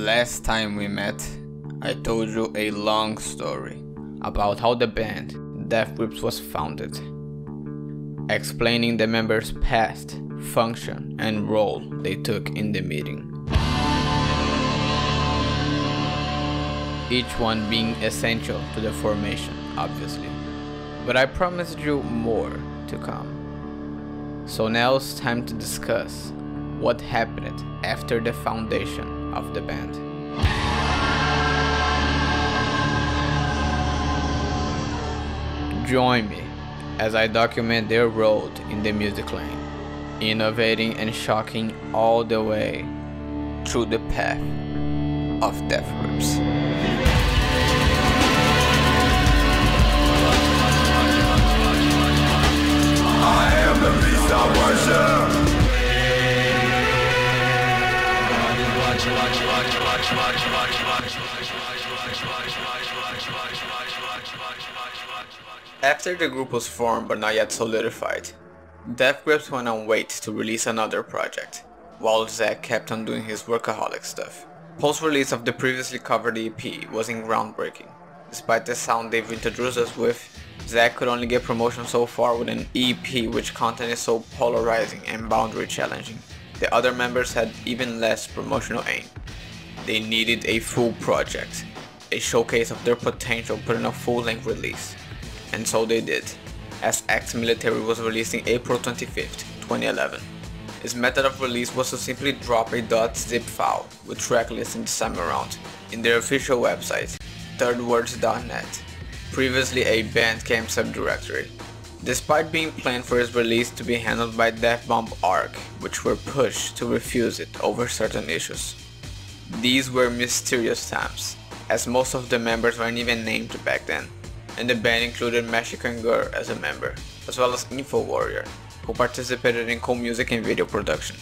Last time we met, I told you a long story about how the band Death Grips was founded, explaining the members' past, function, and role they took in the meeting. Each one being essential to the formation, obviously. But I promised you more to come. So now it's time to discuss what happened after the foundation of the band. Join me as I document their road in the music lane, innovating and shocking all the way through the path of Death Grips. I am the beast I worship. After the group was formed but not yet solidified, Death Grips went on wait to release another project, while Zach kept on doing his workaholic stuff. Post-release of the previously covered EP wasn't groundbreaking. Despite the sound they've introduced us with, Zach could only get promotion so far with an EP which content is so polarizing and boundary challenging. The other members had even less promotional aim. They needed a full project, a showcase of their potential put in a full-length release. And so they did, as Ex-Military was released in April 25th, 2011. His method of release was to simply drop a .zip file with track listing this time around in their official website, thirdwords.net, previously a Bandcamp subdirectory. Despite being planned for his release to be handled by Death Bomb Arc, which were pushed to refuse it over certain issues. These were mysterious times, as most of the members weren't even named back then, and the band included Mexican Girl as a member, as well as Info Warrior, who participated in co-music and video production.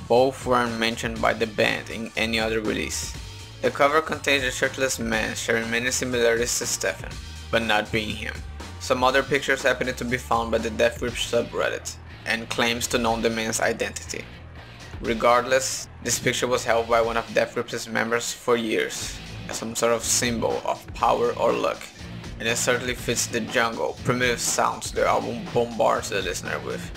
Both weren't mentioned by the band in any other release. The cover contains a shirtless man sharing many similarities to Stefan, but not being him. Some other pictures happened to be found by the Death Grips subreddit, and claims to know the man's identity. Regardless, this picture was held by one of Death Grips' members for years, as some sort of symbol of power or luck, and it certainly fits the jungle, primitive sounds the album bombards the listener with.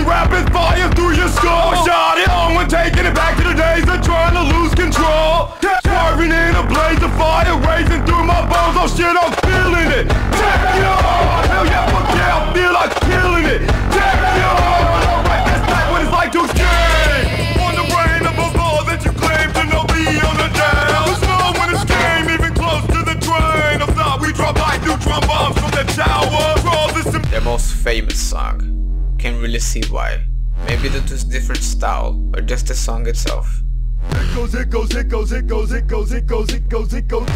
Rapid fire through your skull. Shot it on when taking it back to the days of trying to lose control. Swerving in a blaze of fire, racing through my bones. Oh shit, I'm feeling it. Take it on. Hell yeah, fuck yeah, I feel like killing it. Take it on. Alright, that's not what it's like to escape. On the brain of a ball that you claim to know be on the down. It's slow when it's game, even close to the train. I thought we drop by neutron bombs from the tower. Their most famous song. Can't really see why. Maybe due to its different style, or just the song itself. It goes, it goes, it goes, it goes, it goes, it goes, it goes, it goes,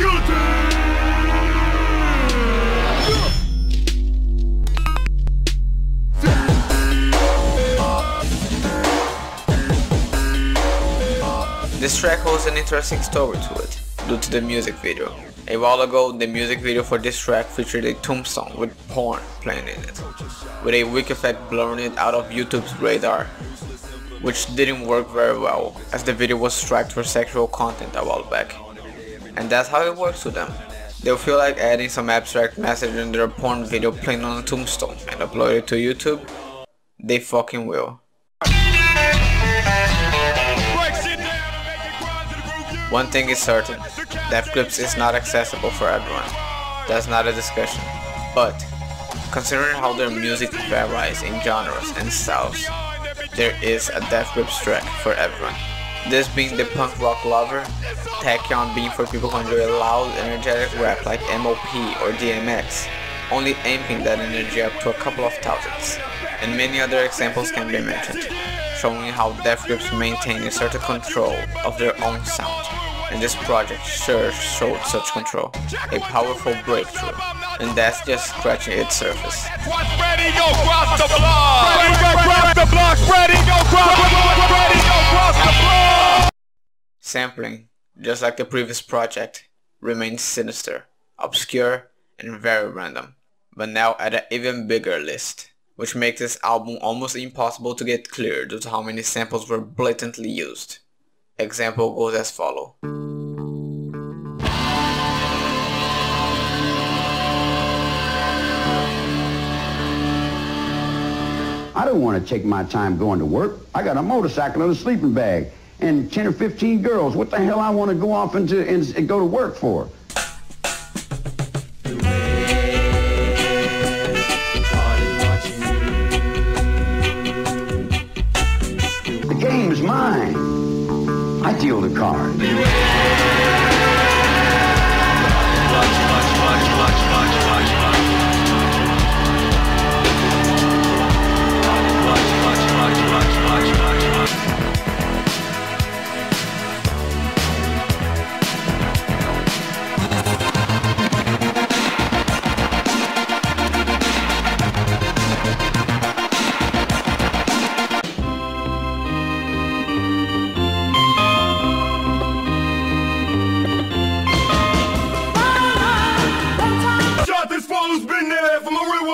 This track holds an interesting story to it, due to the music video. A while ago, the music video for this track featured a tombstone with porn playing in it, with a wig effect blurring it out of YouTube's radar, which didn't work very well, as the video was striked for sexual content a while back. And that's how it works to them. They'll feel like adding some abstract message in their porn video playing on a tombstone and upload it to YouTube, they fucking will. One thing is certain, Death Grips is not accessible for everyone. That's not a discussion. But, considering how their music varies in genres and styles, there is a Death Grips track for everyone. This being the punk rock lover, Tachyon being for people who enjoy loud, energetic rap like MOP or DMX, only amping that energy up to a couple of thousands, and many other examples can be mentioned, showing how Death Grips maintain a certain control of their own sound, and this project sure showed such control, a powerful breakthrough, and that's just scratching its surface. Sampling, just like the previous project, remains sinister, obscure, and very random, but now at an even bigger list, which makes this album almost impossible to get clear due to how many samples were blatantly used. Example goes as follows. I don't want to take my time going to work. I got a motorcycle and a sleeping bag and 10 or 15 girls. What the hell I want to go off and go to work for? The game is mine. I deal the cards.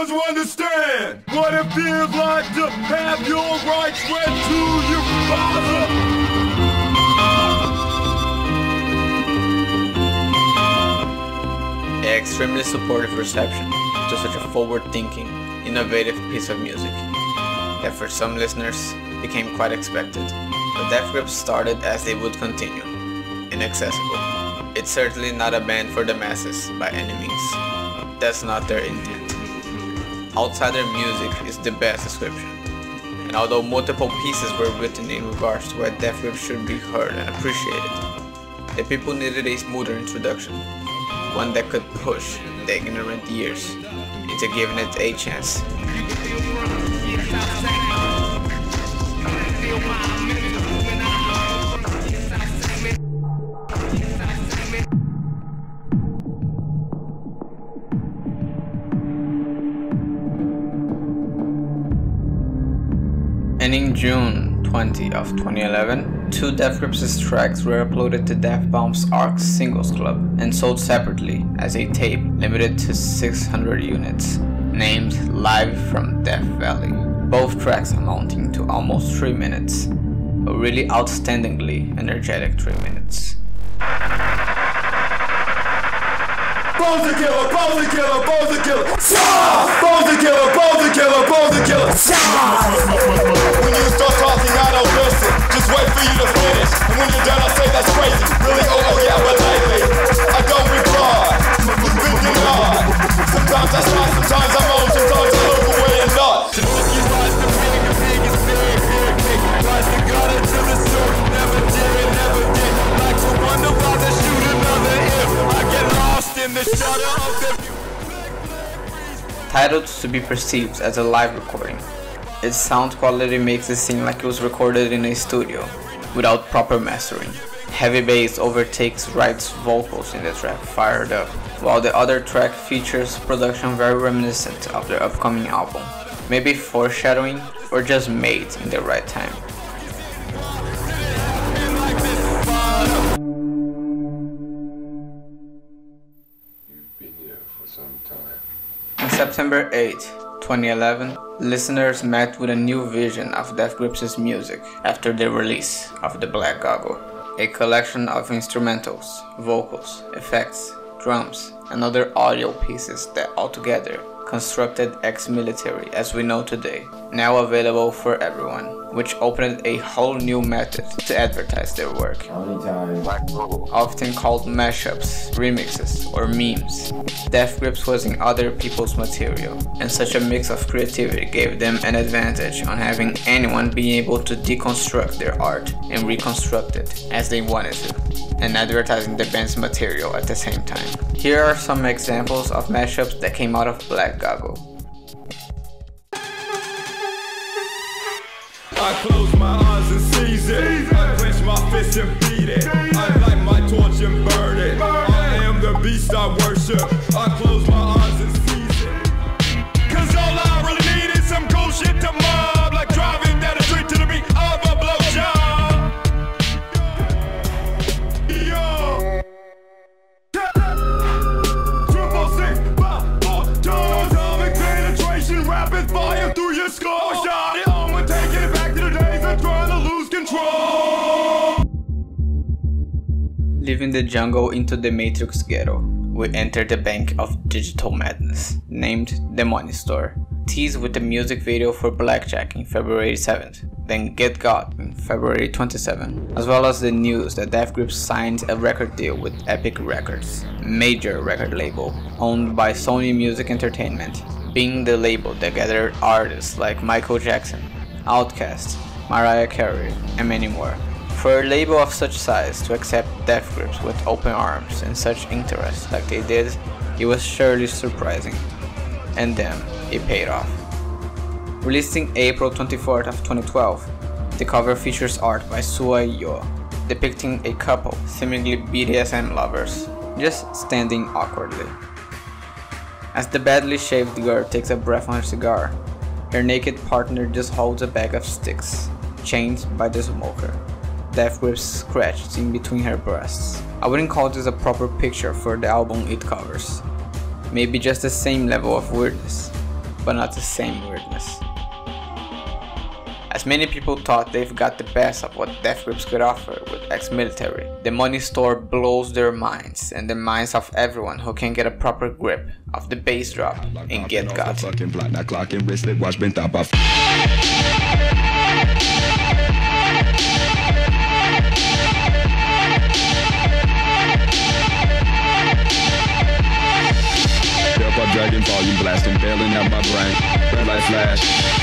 To understand what it feels like to have your rights read to you, father. An extremely supportive reception to such a forward-thinking, innovative piece of music that for some listeners became quite expected. But Death Grips started as they would continue, inaccessible. It's certainly not a band for the masses by any means. That's not their intent. Outsider music is the best description, and although multiple pieces were written in regards to why Death Grips should be heard and appreciated, the people needed a smoother introduction, one that could push the ignorant ears into giving it a chance. And in June 20 of 2011, two Death Grips' tracks were uploaded to Daft Punk's Arc Singles Club and sold separately as a tape limited to 600 units, named Live from Death Valley. Both tracks amounting to almost 3 minutes, a really outstandingly energetic 3 minutes. Bones the killer, Bones the killer, Bones the killer. Bones the killer, Bones the killer, Bones the killer. When you start talking, I don't listen. Just wait for you to finish. And when you're done, I say that's crazy. Really? Oh yeah, but lately I don't reply. You've been denied. Sometimes I smile, sometimes I'm on, sometimes I look away and not. Titled to be perceived as a live recording, its sound quality makes it seem like it was recorded in a studio, without proper mastering. Heavy bass overtakes Wright's vocals in the track Fired Up, while the other track features production very reminiscent of their upcoming album, maybe foreshadowing or just made in the right time. On September 8, 2011, listeners met with a new vision of Death Grips' music after the release of The Black Goggle, a collection of instrumentals, vocals, effects, drums, and other audio pieces that altogether constructed ex-military as we know today, now available for everyone, which opened a whole new method to advertise their work. Often called mashups, remixes, or memes, Death Grips was in other people's material, and such a mix of creativity gave them an advantage on having anyone be able to deconstruct their art and reconstruct it as they wanted to, and advertising the band's material at the same time. Here are some examples of mashups that came out of Black Goggle. I close my eyes and seize it. I clench my fist and beat it. I light my torch pleasure. I close my eyes and seize it. Cause all I really need is some cool shit to mob, like driving down the street to the beat of a blowjob. Yo. 666 atomic penetration, rapid fire through your skull. Shot it on, we're taking it back to the days of trying to lose control. Leaving the jungle into the Matrix ghetto, we enter the bank of digital madness, named The Money Store. Teased with the music video for Blackjack in February 7th, then Get Got in February 27th, as well as the news that Death Grips signed a record deal with Epic Records, major record label, owned by Sony Music Entertainment, being the label that gathered artists like Michael Jackson, Outkast, Mariah Carey, and many more. For a label of such size to accept Death Grips with open arms and such interest like they did, it was surely surprising. And then, it paid off. Releasing April 24th of 2012, the cover features art by Sua Yo, depicting a couple, seemingly BDSM lovers, just standing awkwardly. As the badly shaved girl takes a breath on her cigar, her naked partner just holds a bag of sticks, chained by the smoker. Death Grips scratched in between her breasts. I wouldn't call this a proper picture for the album it covers. Maybe just the same level of weirdness, but not the same weirdness. As many people thought they've got the best of what Death Grips could offer with Ex-Military, The Money Store blows their minds and the minds of everyone who can get a proper grip of the bass drop and Get Got. Dragon volume blasting, bailing out my brain. Red light flash,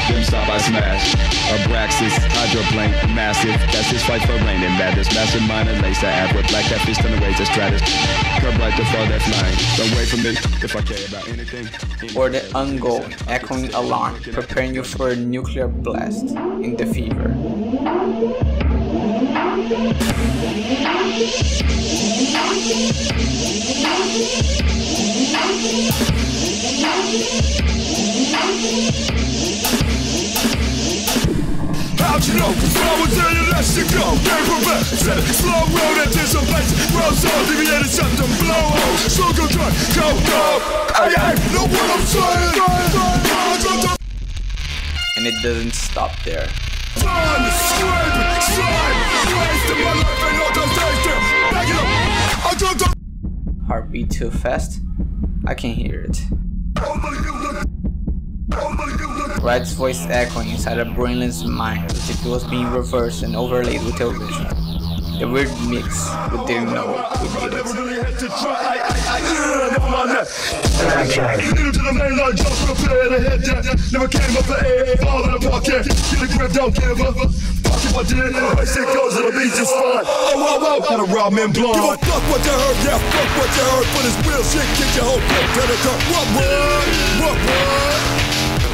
dim stop I smash. Abraxas, hydroplane, massive. That's his fight for rain and madness. Massive mind and lace that add with black cat fist on the ways of stratus. Curb right to fall that flying. Don't wait for me if I care about anything. Or the ongoing, echoing alarm, preparing you for a nuclear blast in the fever. How'd you know? So I would tell you that shit go. Can't prevent. Said it. Slow road into some place. Roll so deviated, shut them blow on. Slow go dry. Go, go. Hey, hey, know what I'm saying? And it doesn't stop there. Time to scrape it, slide. Wasting my life and all those days there. Back it up. I don't. Heartbeat too fast? I can hear it. Red's voice echoing inside a brainless mind as if it was being reversed and overlaid with television. The weird mix we didn't know we needed. Never came up for air, fall in the pocket. Get a grip, don't give up. Fuck if I did, I say goes, it'll be just fine. Oh, got a raw man blonde. Give a fuck what you heard, yeah, fuck what you heard. For this real shit, kick your whole clip to the top. What?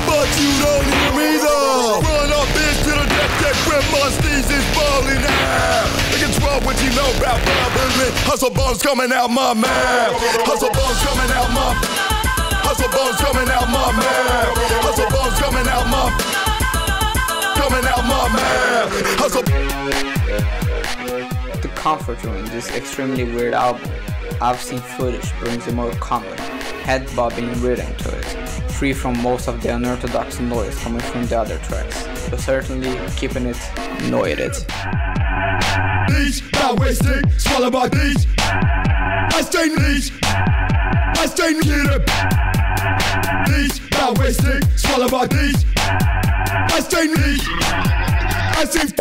But you don't hear me though. Run up bitch to the death, that grandma sneeze is falling out. They can 12 what you know about bubbling. Hustle bones coming out my mouth. Hustle bones coming out my. Hustle bones coming out my mouth. Hustle bones coming out my. Coming out my mouth. Hustle. To comfort you in this extremely weird album, I've Seen Footage brings a more common, head-bobbing rhythm to it, free from most of the unorthodox noise coming from the other tracks, but certainly keeping it noited. Leech, not wasting, swallow my leech. I stay leech. I stay needed. Leech, not wasting, swallow my leech. I stay leech. I stay.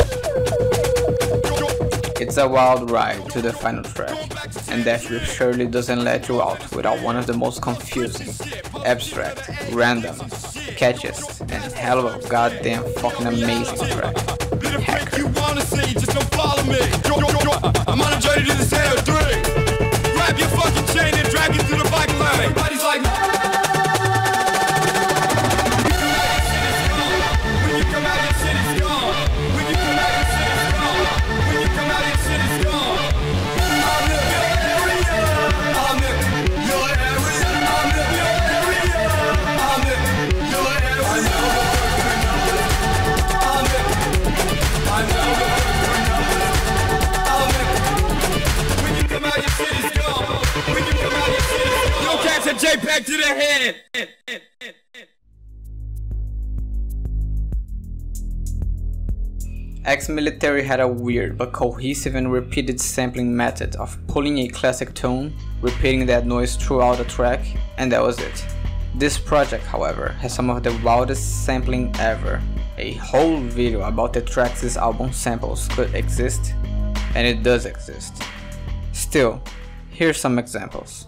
It's a wild ride to the final track, and Death Grips surely doesn't let you out without one of the most confusing, abstract, random, catchiest, and hell of a goddamn fucking amazing track. Hacker. You wanna see, just don't follow me. I'm on a journey to the center 3. Grab your fucking chain and drag it through the bike lane. Everybody's like, when you come out, your shit is gone. When you come out, your shit is gone. When you come out, your shit is gone. I'm the area. Your area. a JPEG to the head. Ex-Military had a weird but cohesive and repeated sampling method of pulling a classic tone, repeating that noise throughout the track, and that was it. This project, however, has some of the wildest sampling ever. A whole video about the tracks this album samples could exist, and it does exist. Still, here's some examples.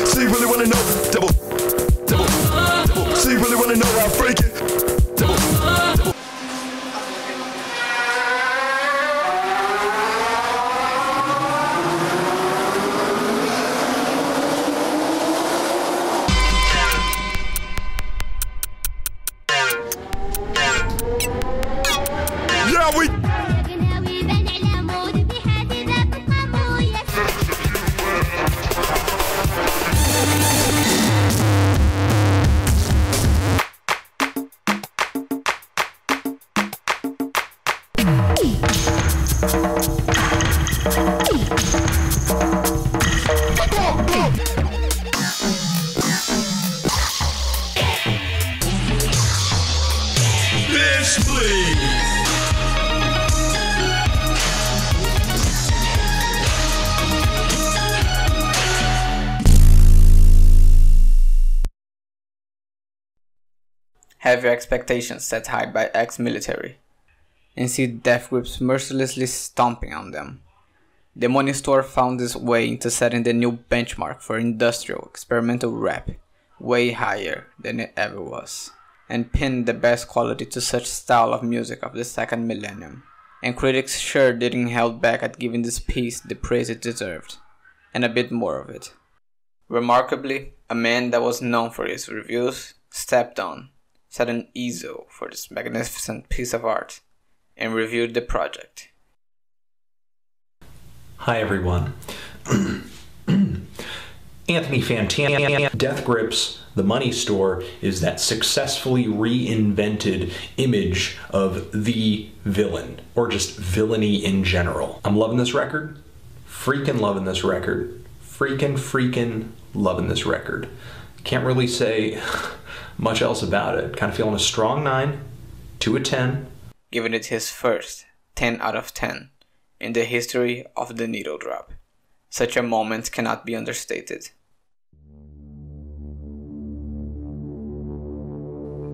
So you really wanna know? Double. So you really wanna know how I freak it? Double. Yeah, we. Bitch, please. Have your expectations set high by Ex-Military, and see Death Grips mercilessly stomping on them. The Money Store found its way into setting the new benchmark for industrial experimental rap, way higher than it ever was, and pinned the best quality to such style of music of the second millennium. And critics sure didn't hold back at giving this piece the praise it deserved, and a bit more of it. Remarkably, a man that was known for his reviews stepped on, set an easel for this magnificent piece of art, and reviewed the project. Hi everyone. Anthony Fantano. Death Grips, The Money Store, is that successfully reinvented image of the villain, or just villainy in general. I'm loving this record. Freaking loving this record. Freaking loving this record. Can't really say much else about it. Kind of feeling a strong 9 to a 10. Giving it his first 10 out of 10 in the history of the needle drop. Such a moment cannot be understated.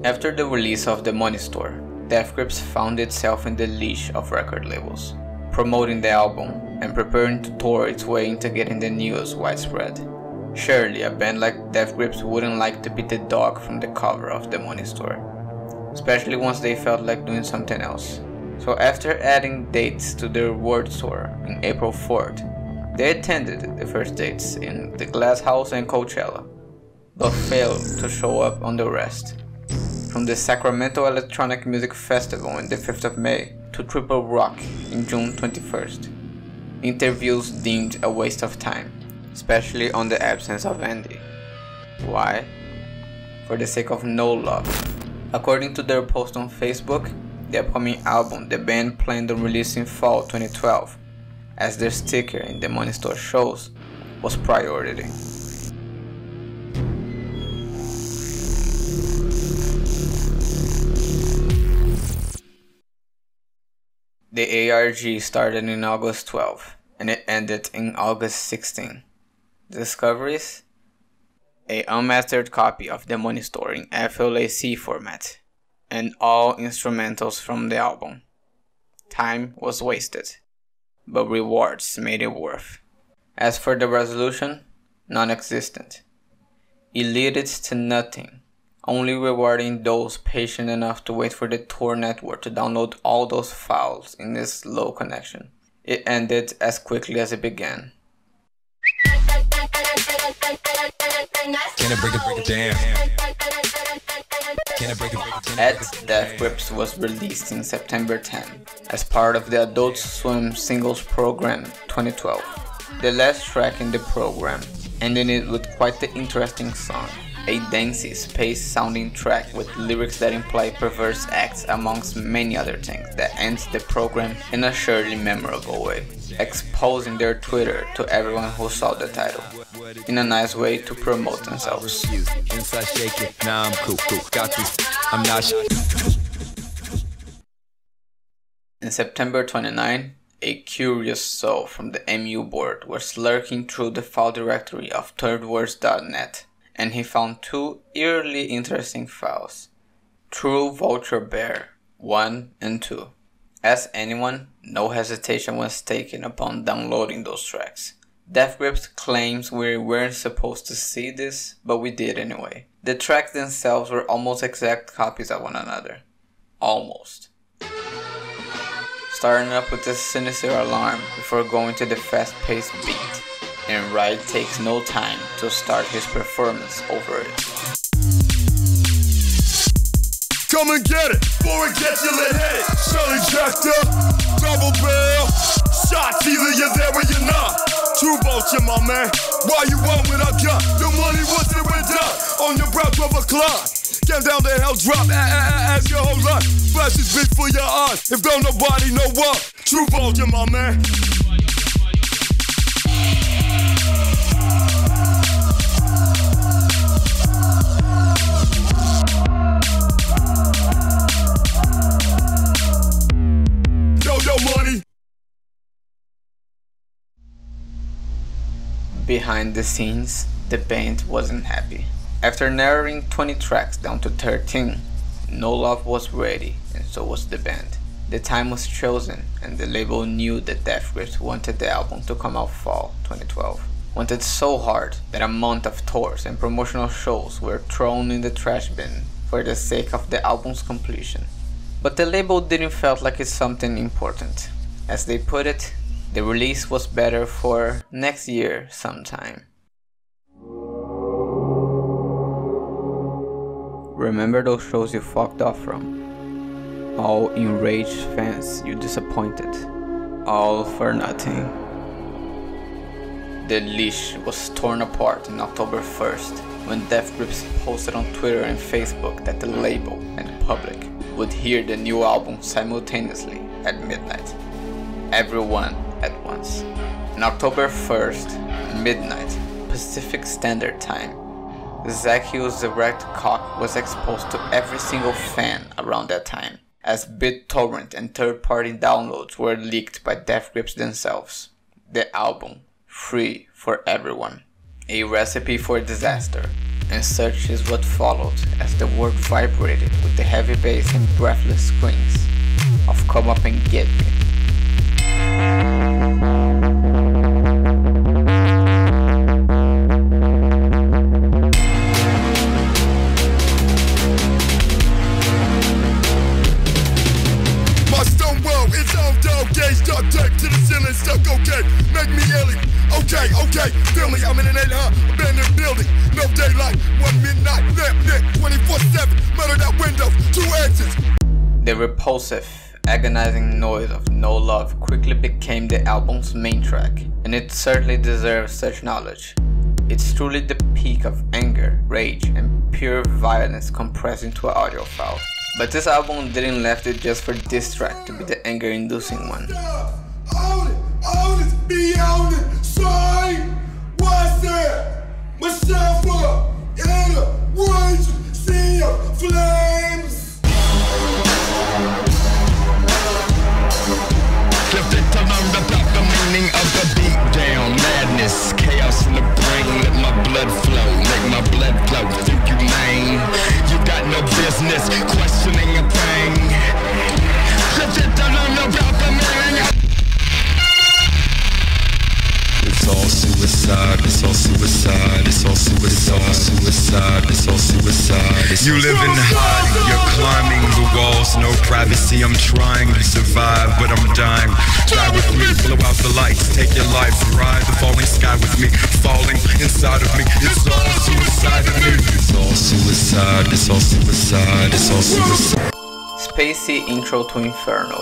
After the release of The Money Store, Death Grips found itself in the leash of record labels, promoting the album and preparing to tour its way into getting the news widespread. Surely a band like Death Grips wouldn't like to be the dog from the cover of The Money Store, especially once they felt like doing something else. So after adding dates to their world tour in April 4th, they attended the first dates in the Glass House and Coachella, but failed to show up on the rest. From the Sacramento Electronic Music Festival on the 5th of May to Triple Rock in June 21st. Interviews deemed a waste of time, especially on the absence of Andy. Why? For the sake of no love. According to their post on Facebook, the upcoming album the band planned on releasing fall 2012, as their sticker in the Money Store shows, was priority. The ARG started in August 12 and it ended in August 16. Discoveries? A unmastered copy of The Money Store in FLAC format, and all instrumentals from the album. Time was wasted, but rewards made it worth. As for the resolution, non-existent. It led to nothing, only rewarding those patient enough to wait for the Tor network to download all those files in this slow connection. It ended as quickly as it began. Can it break it down? Can it break it down? At Death Grips was released in September 10 as part of the Adult Swim Singles Program 2012. the last track in the program, ending it with quite the interesting song. A dancey, space-sounding track with lyrics that imply perverse acts amongst many other things that ends the program in a surely memorable way, exposing their Twitter to everyone who saw the title, in a nice way to promote themselves. In September 29, a curious soul from the MU board was lurking through the file directory of thirdwords.net, and he found two eerily interesting files, True Vulture Bear 1 and 2. As anyone, no hesitation was taken upon downloading those tracks. Death Grips claims we weren't supposed to see this, but we did anyway. The tracks themselves were almost exact copies of one another. Almost. Starting up with this sinister alarm before going to the fast-paced beat, and Wright takes no time to start his performance over it. Come and get it, before it gets you lit-headed. Shirley jacked up, double barrel shots, either you're there or you're not. True Vulture, my man, why you want what I got? The money once it went down, on your brow 12 o'clock. Get down the hell drop, as your whole life. Flashes big for your eyes, if don't nobody know what. True Vulture, my man. Money. Behind the scenes, the band wasn't happy. After narrowing 20 tracks down to 13, No Love was ready, and so was the band. The time was chosen, and the label knew that Death Grips wanted the album to come out fall 2012. Wanted so hard that a month of tours and promotional shows were thrown in the trash bin for the sake of the album's completion. But the label didn't feel like it's something important. As they put it, the release was better for next year sometime. Remember those shows you fucked off from? All enraged fans you disappointed. All for nothing. The leash was torn apart on October 1st when Death Grips posted on Twitter and Facebook that the label and the public would hear the new album simultaneously at midnight. Everyone at once. On October 1st, midnight, Pacific Standard Time, Zach Hughes' direct cock was exposed to every single fan around that time, as BitTorrent and third-party downloads were leaked by Death Grips themselves. The album, free for everyone. A recipe for disaster. And such is what followed as the world vibrated with the heavy bass and breathless screams of Come Up and Get Me. My stone wall, it's all dog gaze, duct tape to the ceiling, stuck okay, make me alien. Okay, feel me, I'm in an 800 abandoned building, no daylight, 1 midnight, lamp lit, 24/7, murdered out windows, 2 exits. The repulsive, agonizing noise of No Love quickly became the album's main track, and it certainly deserves such knowledge. It's truly the peak of anger, rage, and pure violence compressed into an audio file. But this album didn't left it just for this track to be the anger-inducing one. Own it, be on it, sign, what's that? Myself up, in a raging sea of flames. Left it to learn about the meaning of the beat down. Madness, chaos in the brain, let my blood flow, make my blood flow. Think you lame? You got no business questioning a thing. Left it to learn about the meaning of it's all suicide, it's all suicide, it's all suicide, it's all suicide. You live in hiding, you're climbing the walls, no privacy. I'm trying to survive, but I'm dying. Die with me, blow out the lights, take your life, ride the falling sky with me, falling inside of me. It's all suicide to me. It's all suicide, it's all suicide, it's all suicide. Spacey Intro to Inferno.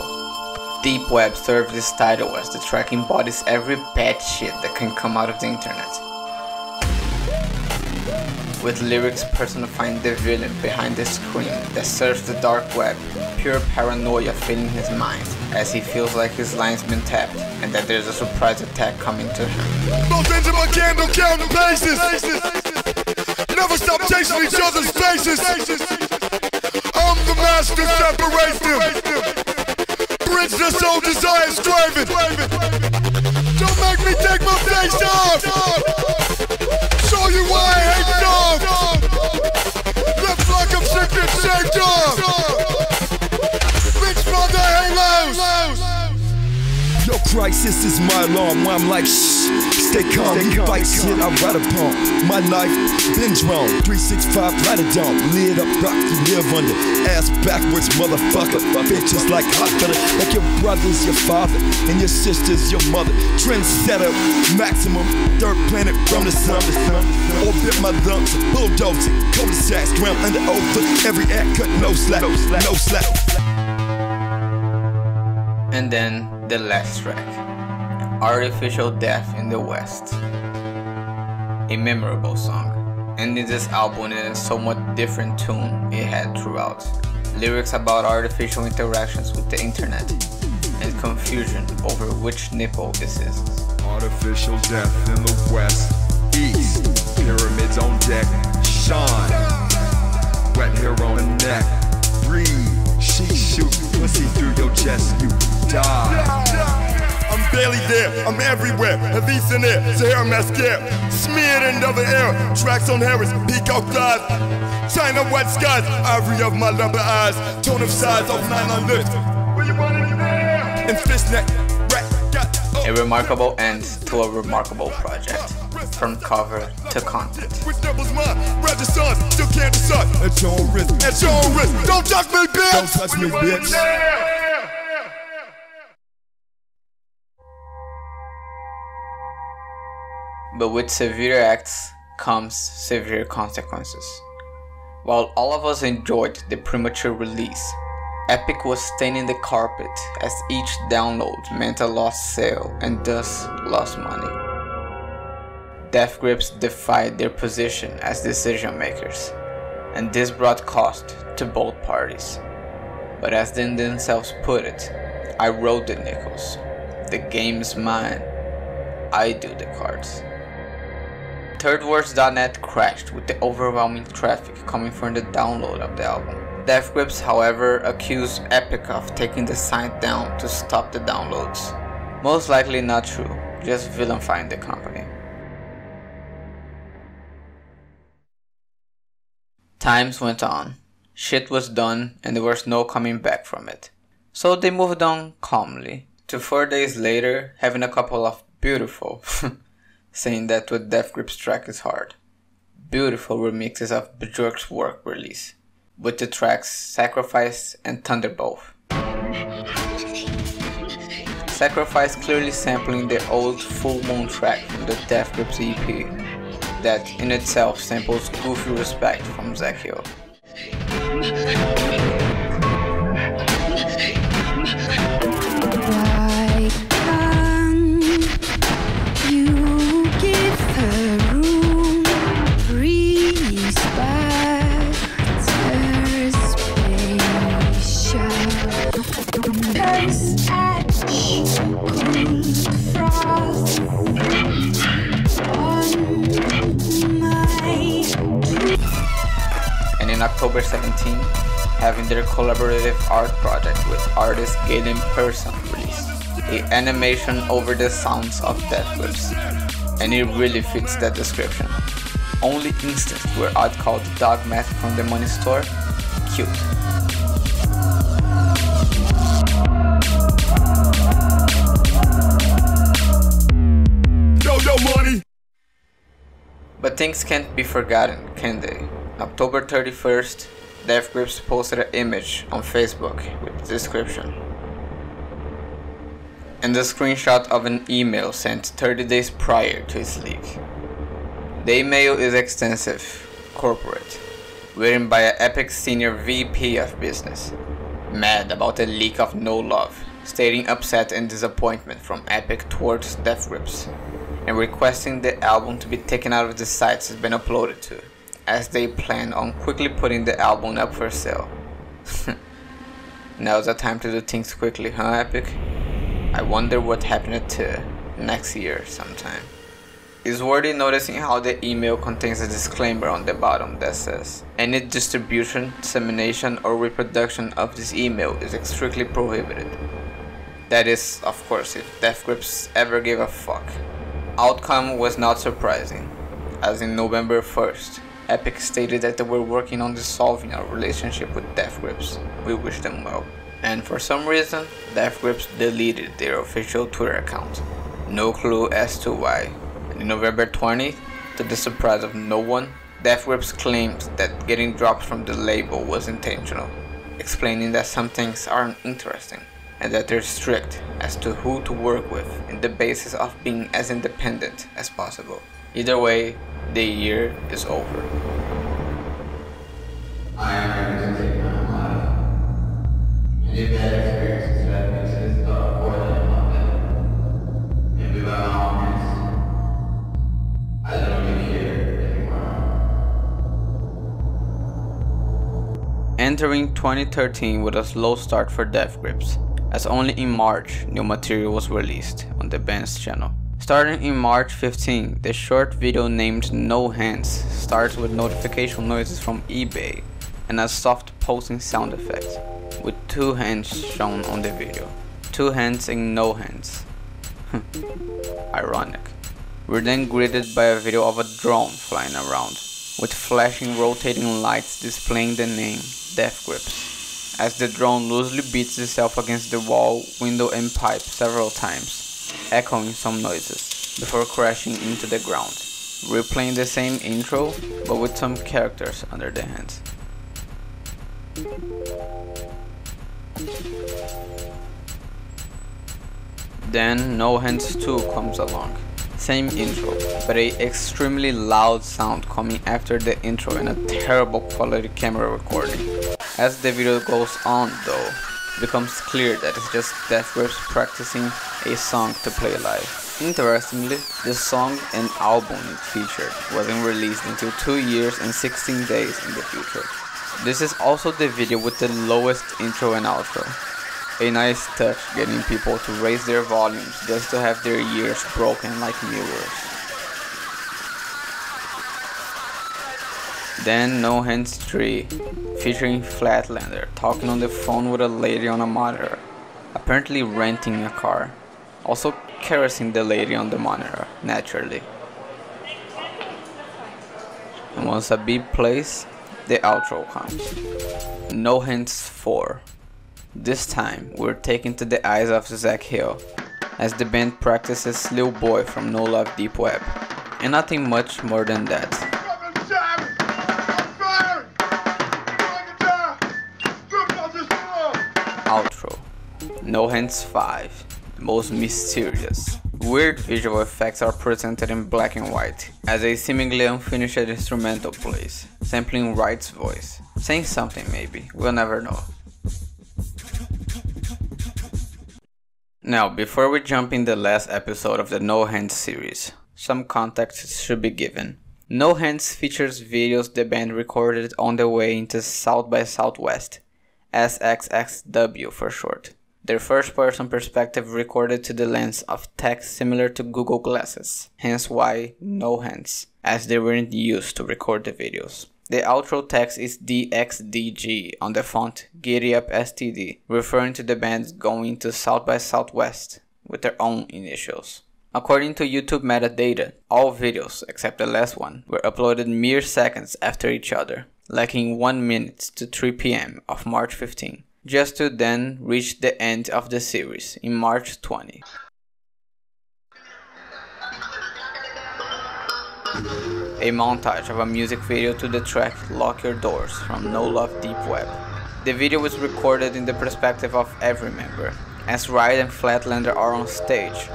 Deep Web serves this title as the track embodies every bad shit that can come out of the internet, with lyrics personifying the villain behind the screen that serves the dark web, pure paranoia filling his mind as he feels like his line's been tapped and that there's a surprise attack coming to him. Both ends of my candle counting paces. Never stop chasing each other's faces. I'm the master, separates them. Bridge the soul desires craving. Don't make me take my face off. Show you why I hate dogs. Looks like I'm sick and shaped off. Bitch for the halos. Your crisis is my alarm. Where I'm like, shh, stay calm. You fight shit, I ride upon. My knife, been drawn. 365, light it down. Lid up, rock, you live under. Ass backwards, motherfucker. Bitches like hot butter. Like your brother's your father, and your sister's your mother. Trendsetter, maximum. Third planet from the sun. Orbit my lumps, bulldozing. Cul-de-sacs, ground under over. Every act cut, no slack, no slack. And then the last track, Artificial Death in the West. A memorable song, ending this album in a somewhat different tune it had throughout. Lyrics about artificial interactions with the internet and confusion over which nipple this is. Artificial death in the west, east, pyramids on deck, shine, wet hair on the neck, breathe, she shoot, pussy through your chest, you die. I'm barely there, I'm everywhere, Elise in there, Sahara mascara, smeared into the air, tracks on Harris, peacock thighs, China wet skies, ivory of my lumber eyes, tone of size of nylon lips, and fishnet, a remarkable end to a remarkable project, from cover to content. Which devil's mine? Registrants, still can't decide. At your own risk, at your own risk. Don't touch me, bitch! Don't touch me, bitch! But with severe acts comes severe consequences. While all of us enjoyed the premature release, Epic was staining the carpet as each download meant a lost sale and thus lost money. Death Grips defied their position as decision makers, and this brought cost to both parties. But as they themselves put it, I wrote the nickels. The game's mine. I do the cards. ThirdWords.net crashed with the overwhelming traffic coming from the download of the album. Death Grips, however, accused Epic of taking the site down to stop the downloads. Most likely not true, just vilifying the company. Times went on. Shit was done and there was no coming back from it. So they moved on calmly, to 4 days later having a couple of beautiful saying that what Death Grips track is hard. Beautiful remixes of Björk's work release, with the tracks Sacrifice and Thunderbolt. Sacrifice clearly sampling the old Full Moon track from the Death Grips EP, that in itself samples Goofy Respect from Zach Hill. And in October 17, having their collaborative art project with artist Galen Persson released, a animation over the sounds of Death Grips, and it really fits that description. Only instance where I'd call the dog mask from the money store cute. Money. But things can't be forgotten, can they? October 31st, Death Grips posted an image on Facebook with the description and the screenshot of an email sent 30 days prior to its leak. The email is extensive, corporate, written by an Epic senior VP of business, mad about the leak of No Love, stating upset and disappointment from Epic towards Death Grips, and requesting the album to be taken out of the sites it's been uploaded to, as they plan on quickly putting the album up for sale. Now's the time to do things quickly, huh, Epic? I wonder what happened to next year sometime. It's worthy noticing how the email contains a disclaimer on the bottom that says, any distribution, dissemination, or reproduction of this email is strictly prohibited. That is, of course, if Death Grips ever gave a fuck. Outcome was not surprising, as in November 1st, Epic stated that they were working on dissolving our relationship with Death Grips. We wish them well. And for some reason, Death Grips deleted their official Twitter account. No clue as to why. And on November 20th, to the surprise of no one, Death Grips claimed that getting dropped from the label was intentional, explaining that some things aren't interesting, and that they're strict as to who to work with in the basis of being as independent as possible. Either way, the year is over. I am ready to take my own life. Many bad experiences led me to this dark void in my bed. Maybe by my own hands. I don't really care anymore. Entering 2013 with a slow start for Death Grips, as only in March new material was released on the band's channel. Starting in March 15, the short video named No Hands starts with notification noises from eBay and a soft pulsing sound effect, with 2 hands shown on the video. 2 hands and no hands. Ironic. We're then greeted by a video of a drone flying around, with flashing rotating lights displaying the name Death Grips, as the drone loosely beats itself against the wall, window and pipe several times, echoing some noises, before crashing into the ground, replaying the same intro but with some characters under the hands. Then No Hands 2 comes along. Same intro, but a extremely loud sound coming after the intro and a terrible quality camera recording. As the video goes on though, it becomes clear that it's just Death Grips practicing a song to play live. Interestingly, the song and album it featured wasn't released until 2 years and 16 days in the future. This is also the video with the lowest intro and outro. A nice touch getting people to raise their volumes just to have their ears broken like mirrors. Then No Hands 3, featuring Flatlander talking on the phone with a lady on a monitor, apparently renting a car, also caressing the lady on the monitor, naturally. And once a beat plays, the outro comes. No Hands 4. This time, we're taken to the eyes of Zach Hill, as the band practices Lil Boy from No Love Deep Web, and nothing much more than that. Outro. No Hands 5, the most mysterious. Weird visual effects are presented in black and white, as a seemingly unfinished instrumental plays, sampling Wright's voice, saying something maybe, we'll never know. Now, before we jump in the last episode of the No Hands series, some context should be given. No Hands features videos the band recorded on their way into South by Southwest, SXXW for short. Their first-person perspective recorded to the lens of text similar to Google Glasses, hence why No Hands, as they weren't used to record the videos. The outro text is DXDG on the font Giddy Up STD, referring to the band going to South by Southwest with their own initials. According to YouTube metadata, all videos, except the last one, were uploaded mere seconds after each other, lacking 1 minute to 3 PM of March 15, just to then reach the end of the series in March 20. A montage of a music video to the track Lock Your Doors from No Love Deep Web. The video was recorded in the perspective of every member, as Wright and Flatlander are on stage.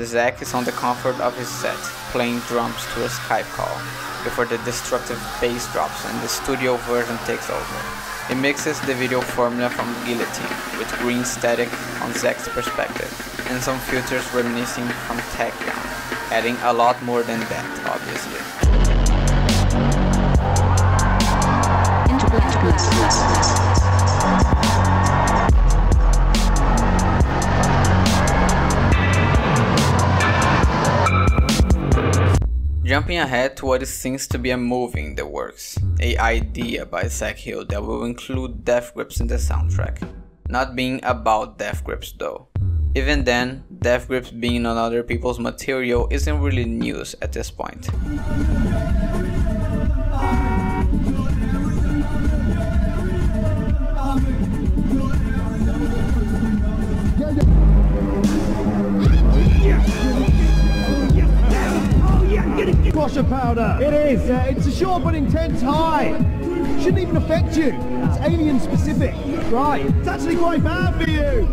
Zach is on the comfort of his set, playing drums to a Skype call, before the destructive bass drops and the studio version takes over. It mixes the video formula from Guillotine with green static on Zack's perspective, and some filters reminiscing from Tachyon, adding a lot more than that, obviously. Jumping ahead to what seems to be a movie in the works, an idea by Zack Hill that will include Death Grips in the soundtrack. Not being about Death Grips though. Even then, Death Grips being on other people's material isn't really news at this point. Crusher powder. It is. It's a short but intense high. Shouldn't even affect you. It's alien specific. Right. It's actually quite bad for you.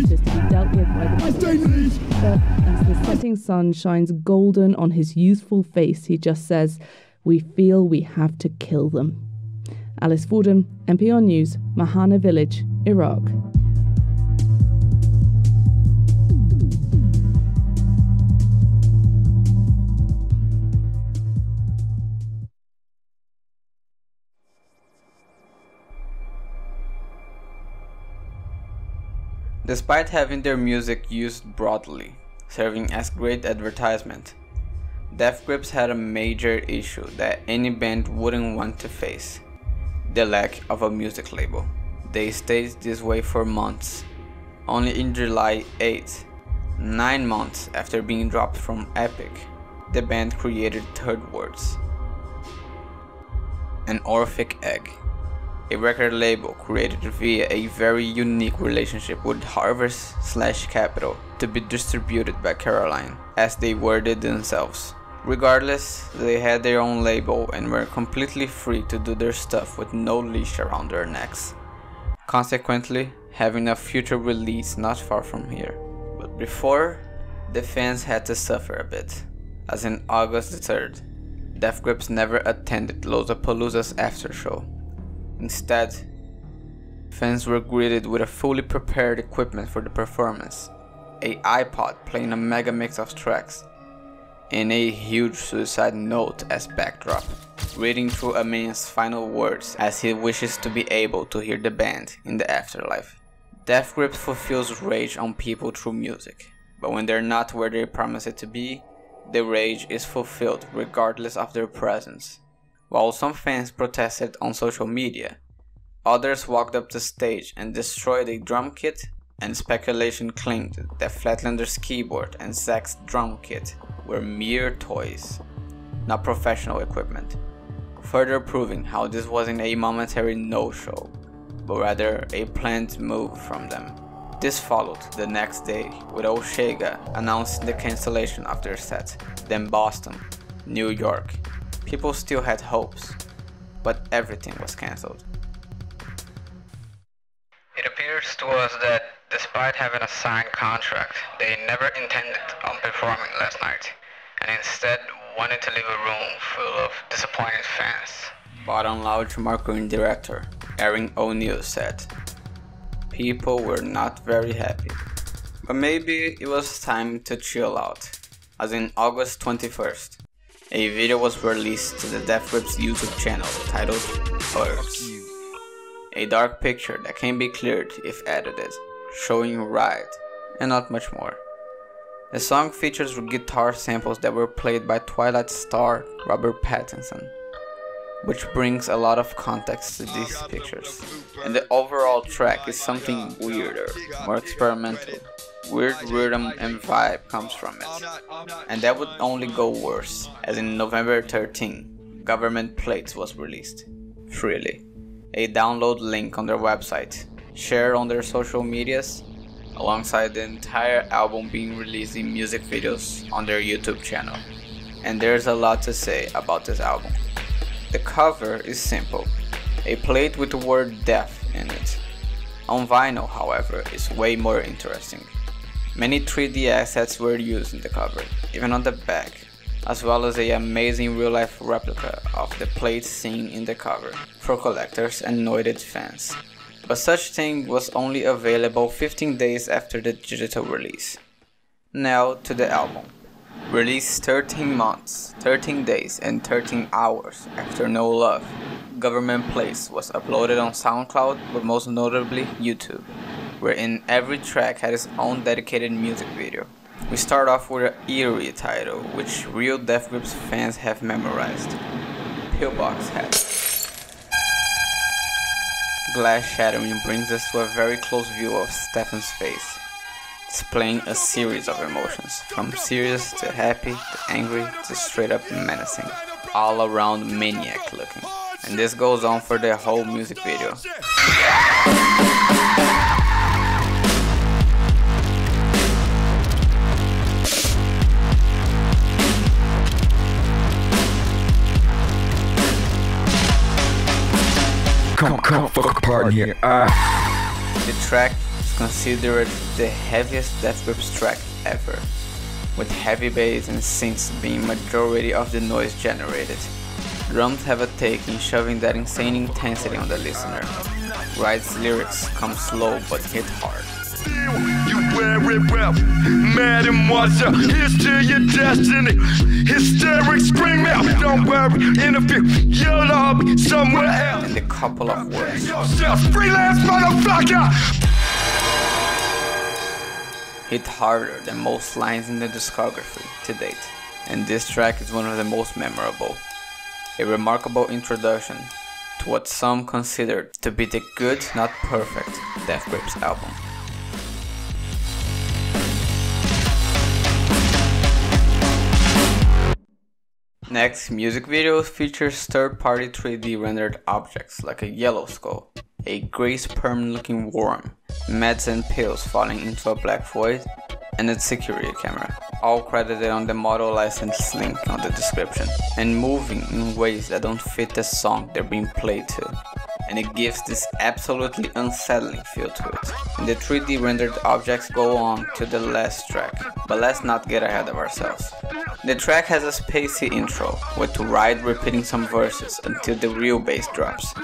Just to be dealt with by the but as the setting sun shines golden on his youthful face, he just says, "We feel we have to kill them." Alice Fordham, NPR News, Mahana Village, Iraq. Despite having their music used broadly, serving as great advertisement, Death Grips had a major issue that any band wouldn't want to face: the lack of a music label. They stayed this way for months. Only in July 8, 9 months after being dropped from Epic, the band created Third Words, an Orphic Egg, a record label created via a very unique relationship with Harvest/Capitol to be distributed by Caroline, as they worded themselves. Regardless, they had their own label and were completely free to do their stuff with no leash around their necks, consequently having a future release not far from here. But before, the fans had to suffer a bit, as in August the 3rd, Death Grips never attended Lollapalooza's after show. Instead, fans were greeted with a fully prepared equipment for the performance, a iPod playing a mega mix of tracks, and a huge suicide note as backdrop, reading through Amin's final words as he wishes to be able to hear the band in the afterlife. Death Grips fulfills rage on people through music, but when they're not where they promise it to be, the rage is fulfilled regardless of their presence. While some fans protested on social media, others walked up the stage and destroyed a drum kit, and speculation claimed that Flatlander's keyboard and Zack's drum kit were mere toys, not professional equipment, further proving how this wasn't a momentary no-show, but rather a planned move from them. This followed the next day with Oshega announcing the cancellation of their set, then Boston, New York. People still had hopes, but everything was cancelled. It appears to us that despite having a signed contract, they never intended on performing last night, and instead wanted to leave a room full of disappointed fans. Bottom Lounge marketing director Erin O'Neill said, "People were not very happy, but maybe it was time to chill out," as in August 21st. A video was released to the Death Grips YouTube channel titled Birds, a dark picture that can be cleared if edited, showing Ride, and not much more. The song features guitar samples that were played by Twilight star Robert Pattinson, which brings a lot of context to these pictures. And the overall track is something weirder, more experimental. Weird rhythm and vibe comes from it. And that would only go worse, as in November 13, Government Plates was released, freely. A download link on their website, shared on their social medias, alongside the entire album being released in music videos on their YouTube channel. And there's a lot to say about this album. The cover is simple, a plate with the word death in it. On vinyl, however, is way more interesting. Many 3D assets were used in the cover, even on the back, as well as an amazing real-life replica of the plate seen in the cover for collectors and noted fans. But such thing was only available 15 days after the digital release. Now to the album. Released 13 months, 13 days and 13 hours after No Love, Government Place was uploaded on SoundCloud, but most notably YouTube, wherein every track had its own dedicated music video. We start off with an eerie title, which real Death Grips fans have memorized. Pillbox Hat. Glass shattering brings us to a very close view of Stefan's face, displaying a series of emotions, from serious to happy to angry to straight up menacing, all around maniac looking. And this goes on for the whole music video. Come, fuck apart in here. The track is considered the heaviest Death Grips track ever, with heavy bass and synths being majority of the noise generated. Drums have a take in shoving that insane intensity on the listener. Wright's lyrics come slow but hit hard. You wear it well, mad and Marcia, here's to your destiny. Hysterics scream out, don't worry, interview, your lobby somewhere else. And a couple of words. Freelance motherfucker! Hit harder than most lines in the discography to date, and this track is one of the most memorable. A remarkable introduction to what some considered to be the good, not perfect, Death Grips album. Next, music videos features third-party 3D rendered objects like a yellow skull, a grey sperm-looking worm, meds and pills falling into a black void, and a security camera, all credited on the model license link on the description, and moving in ways that don't fit the song they're being played to, and it gives this absolutely unsettling feel to it. And the 3D rendered objects go on to the last track, but let's not get ahead of ourselves. The track has a spacey intro, with Wright repeating some verses until the real bass drops.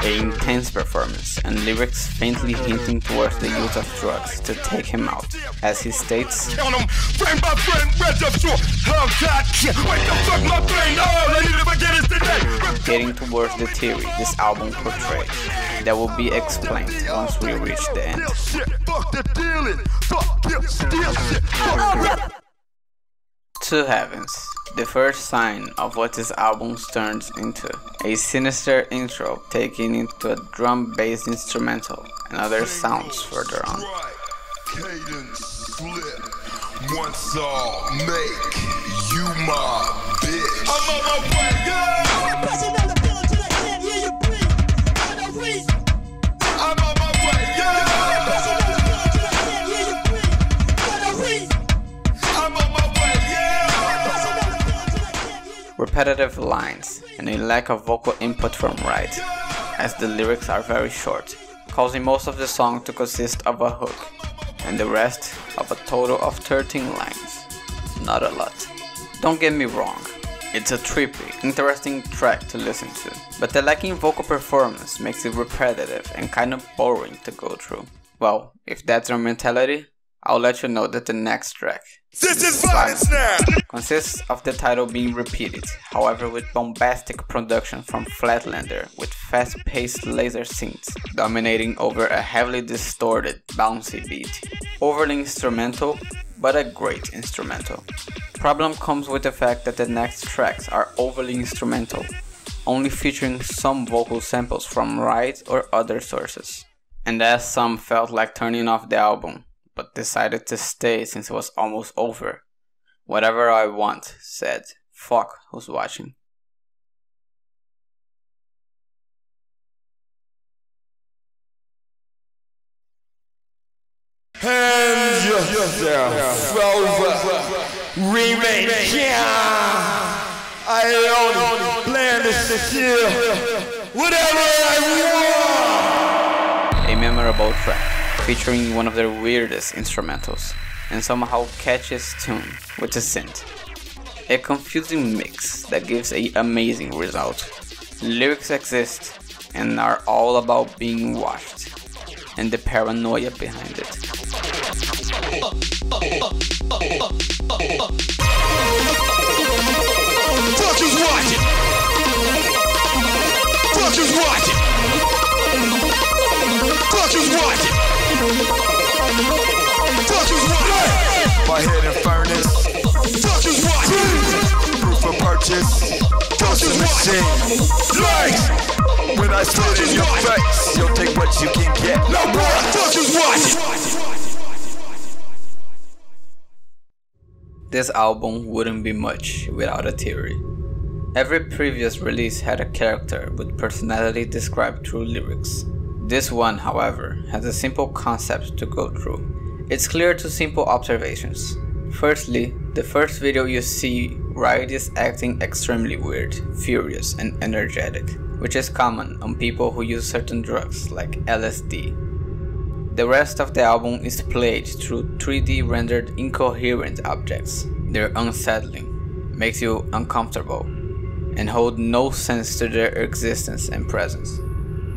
An intense performance and lyrics faintly hinting towards the use of drugs to take him out, as he states, getting towards the theory this album portrays, that will be explained once we reach the end. To Heavens, the first sign of what this album turns into. A sinister intro taken into a drum-based instrumental and other sounds further on. Once I'll make you my bitch. I'm on my way, yeah! I'm on my way, yeah! I'm on my way, yeah! Repetitive lines and a lack of vocal input from Wright, as the lyrics are very short, causing most of the song to consist of a hook, and the rest of a total of 13 lines. Not a lot. Don't get me wrong, it's a trippy, interesting track to listen to, but the lacking vocal performance makes it repetitive and kind of boring to go through. Well, if that's your mentality, I'll let you know that the next track, This is Violence Now! consists of the title being repeated, however with bombastic production from Flatlander with fast-paced laser synths dominating over a heavily distorted, bouncy beat. Overly instrumental, but a great instrumental. Problem comes with the fact that the next tracks are overly instrumental, only featuring some vocal samples from Wright or other sources. And as some felt like turning off the album, but decided to stay since it was almost over. Whatever I want, said, fuck who's watching. Hand yourself over. remake. Yeah, I own plan this shit, whatever I want. A memorable track featuring one of their weirdest instrumentals and somehow catchiest tune with a synth. A confusing mix that gives an amazing result. Lyrics exist and are all about being watched and the paranoia behind it. Fuck is watching. Fuck is watching. Fuck is watching. Fuck is watching. My head in furnace. Fuck is watching. Proof of purchase. Fuck is watching. Likes. When I spit in your face, you'll take what you can get. No boy, fuck is watching. This album wouldn't be much without a theory. Every previous release had a character with personality described through lyrics. This one, however, has a simple concept to go through. It's clear to simple observations. Firstly, the first video you see, Riot is acting extremely weird, furious, and energetic, which is common on people who use certain drugs like LSD. The rest of the album is played through 3D rendered incoherent objects. They're unsettling, makes you uncomfortable, and hold no sense to their existence and presence.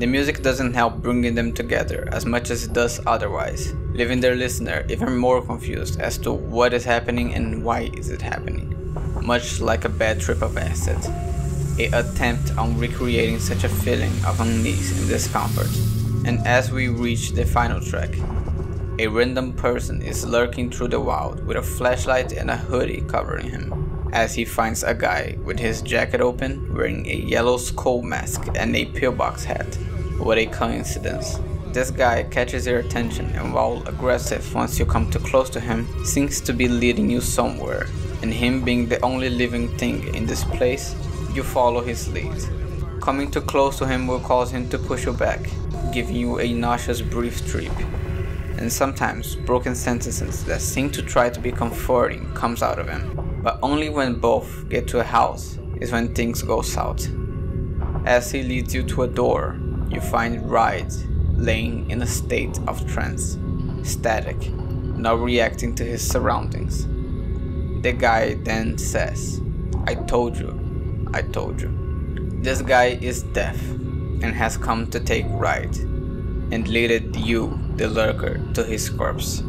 The music doesn't help bringing them together as much as it does otherwise, leaving their listener even more confused as to what is happening and why is it happening, much like a bad trip of acid. An attempt on recreating such a feeling of unease and discomfort. And as we reach the final track, a random person is lurking through the wild with a flashlight and a hoodie covering him, as he finds a guy with his jacket open wearing a yellow skull mask and a pillbox hat. What a coincidence. This guy catches your attention and while aggressive once you come too close to him, seems to be leading you somewhere, and him being the only living thing in this place, you follow his lead. Coming too close to him will cause him to push you back, giving you a nauseous brief trip. And sometimes broken sentences that seem to try to be comforting comes out of him, but only when both get to a house is when things go south. As he leads you to a door, you find Riot laying in a state of trance, static, not reacting to his surroundings. The guy then says, I told you. This guy is deaf and has come to take Riot and leaded you, the lurker, to his corpse.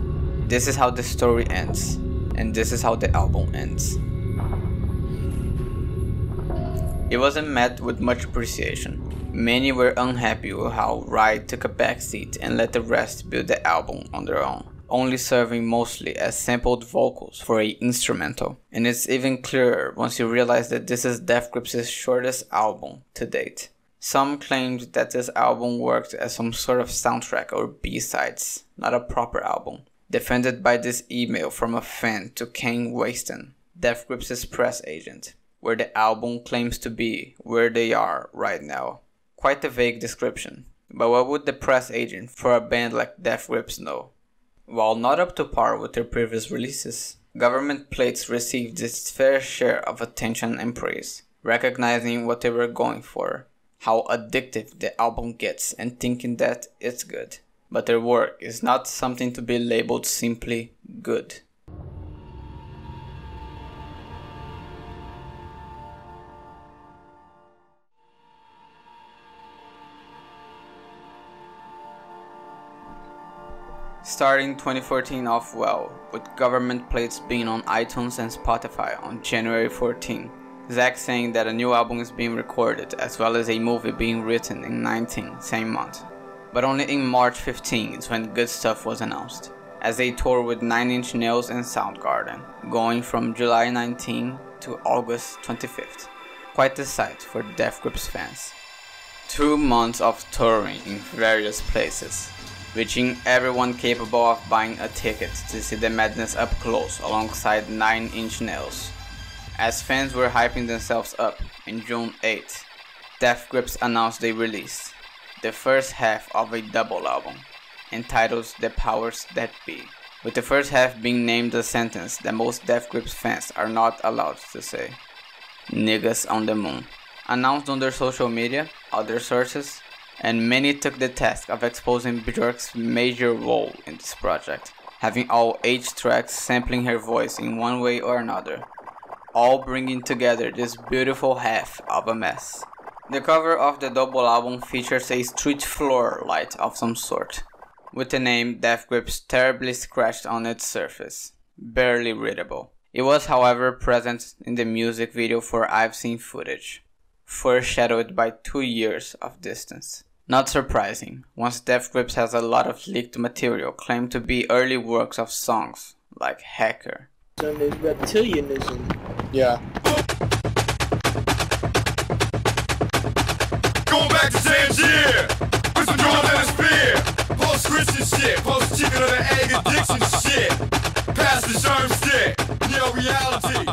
This is how the story ends, and this is how the album ends. It wasn't met with much appreciation. Many were unhappy with how Riot took a backseat and let the rest build the album on their own, only serving mostly as sampled vocals for an instrumental. And it's even clearer once you realize that this is Death Grips' shortest album to date. Some claimed that this album worked as some sort of soundtrack or B-sides, not a proper album. Defended by this email from a fan to Kane Waston, Death Grips' press agent, where the album claims to be where they are right now. Quite a vague description, but what would the press agent for a band like Death Grips know? While not up to par with their previous releases, Government Plates received its fair share of attention and praise, recognizing what they were going for, how addictive the album gets and thinking that it's good. But their work is not something to be labeled simply good. Starting 2014 off well, with Government Plates being on iTunes and Spotify on January 14. Zach saying that a new album is being recorded as well as a movie being written in 19, same month. But only in March 15 is when Good Stuff was announced, as they tour with 9 Inch Nails and Soundgarden, going from July 19 to August 25th. Quite the sight for Death Grips fans. 2 months of touring in various places, reaching everyone capable of buying a ticket to see the madness up close alongside 9 Inch Nails. As fans were hyping themselves up, in June 8th, Death Grips announced they released the first half of a double album, entitled The Powers That Be. with the first half being named a sentence that most Death Grips fans are not allowed to say. Niggas on the moon. Announced on their social media, other sources, and many took the task of exposing Björk's major role in this project, having all 8 tracks sampling her voice in one way or another, all bringing together this beautiful half of a mess. The cover of the double album features a street floor light of some sort, with the name Death Grips terribly scratched on its surface, barely readable. It was, however, present in the music video for I've Seen Footage, foreshadowed by 2 years of distance. Not surprising, once Death Grips has a lot of leaked material claimed to be early works of songs, like Hacker. Some is reptilianism. Yeah. Going back to Tangier with some drums and a spear. Post-Christian shit, post-chicken of the egg addiction shit. Past the germ shit, neo-reality.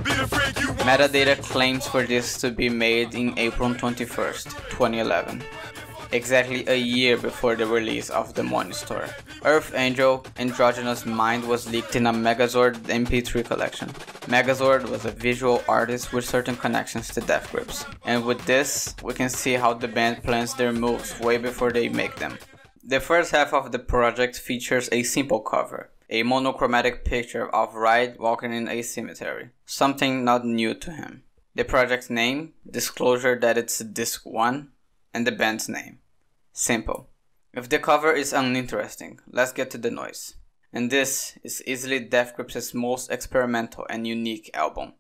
Be the freak you want. Metadata claims for this to be made in April 21st, 2011. Exactly a year before the release of the Monitor. Earth Angel, Androgynous Mind was leaked in a Megazord MP3 collection. Megazord was a visual artist with certain connections to Death Grips, and with this, we can see how the band plans their moves way before they make them. The first half of the project features a simple cover, a monochromatic picture of Ride walking in a cemetery, something not new to him. The project's name, disclosure that it's Disc 1, and the band's name. Simple. If the cover is uninteresting, let's get to the noise. And this is easily Death Grips' most experimental and unique album,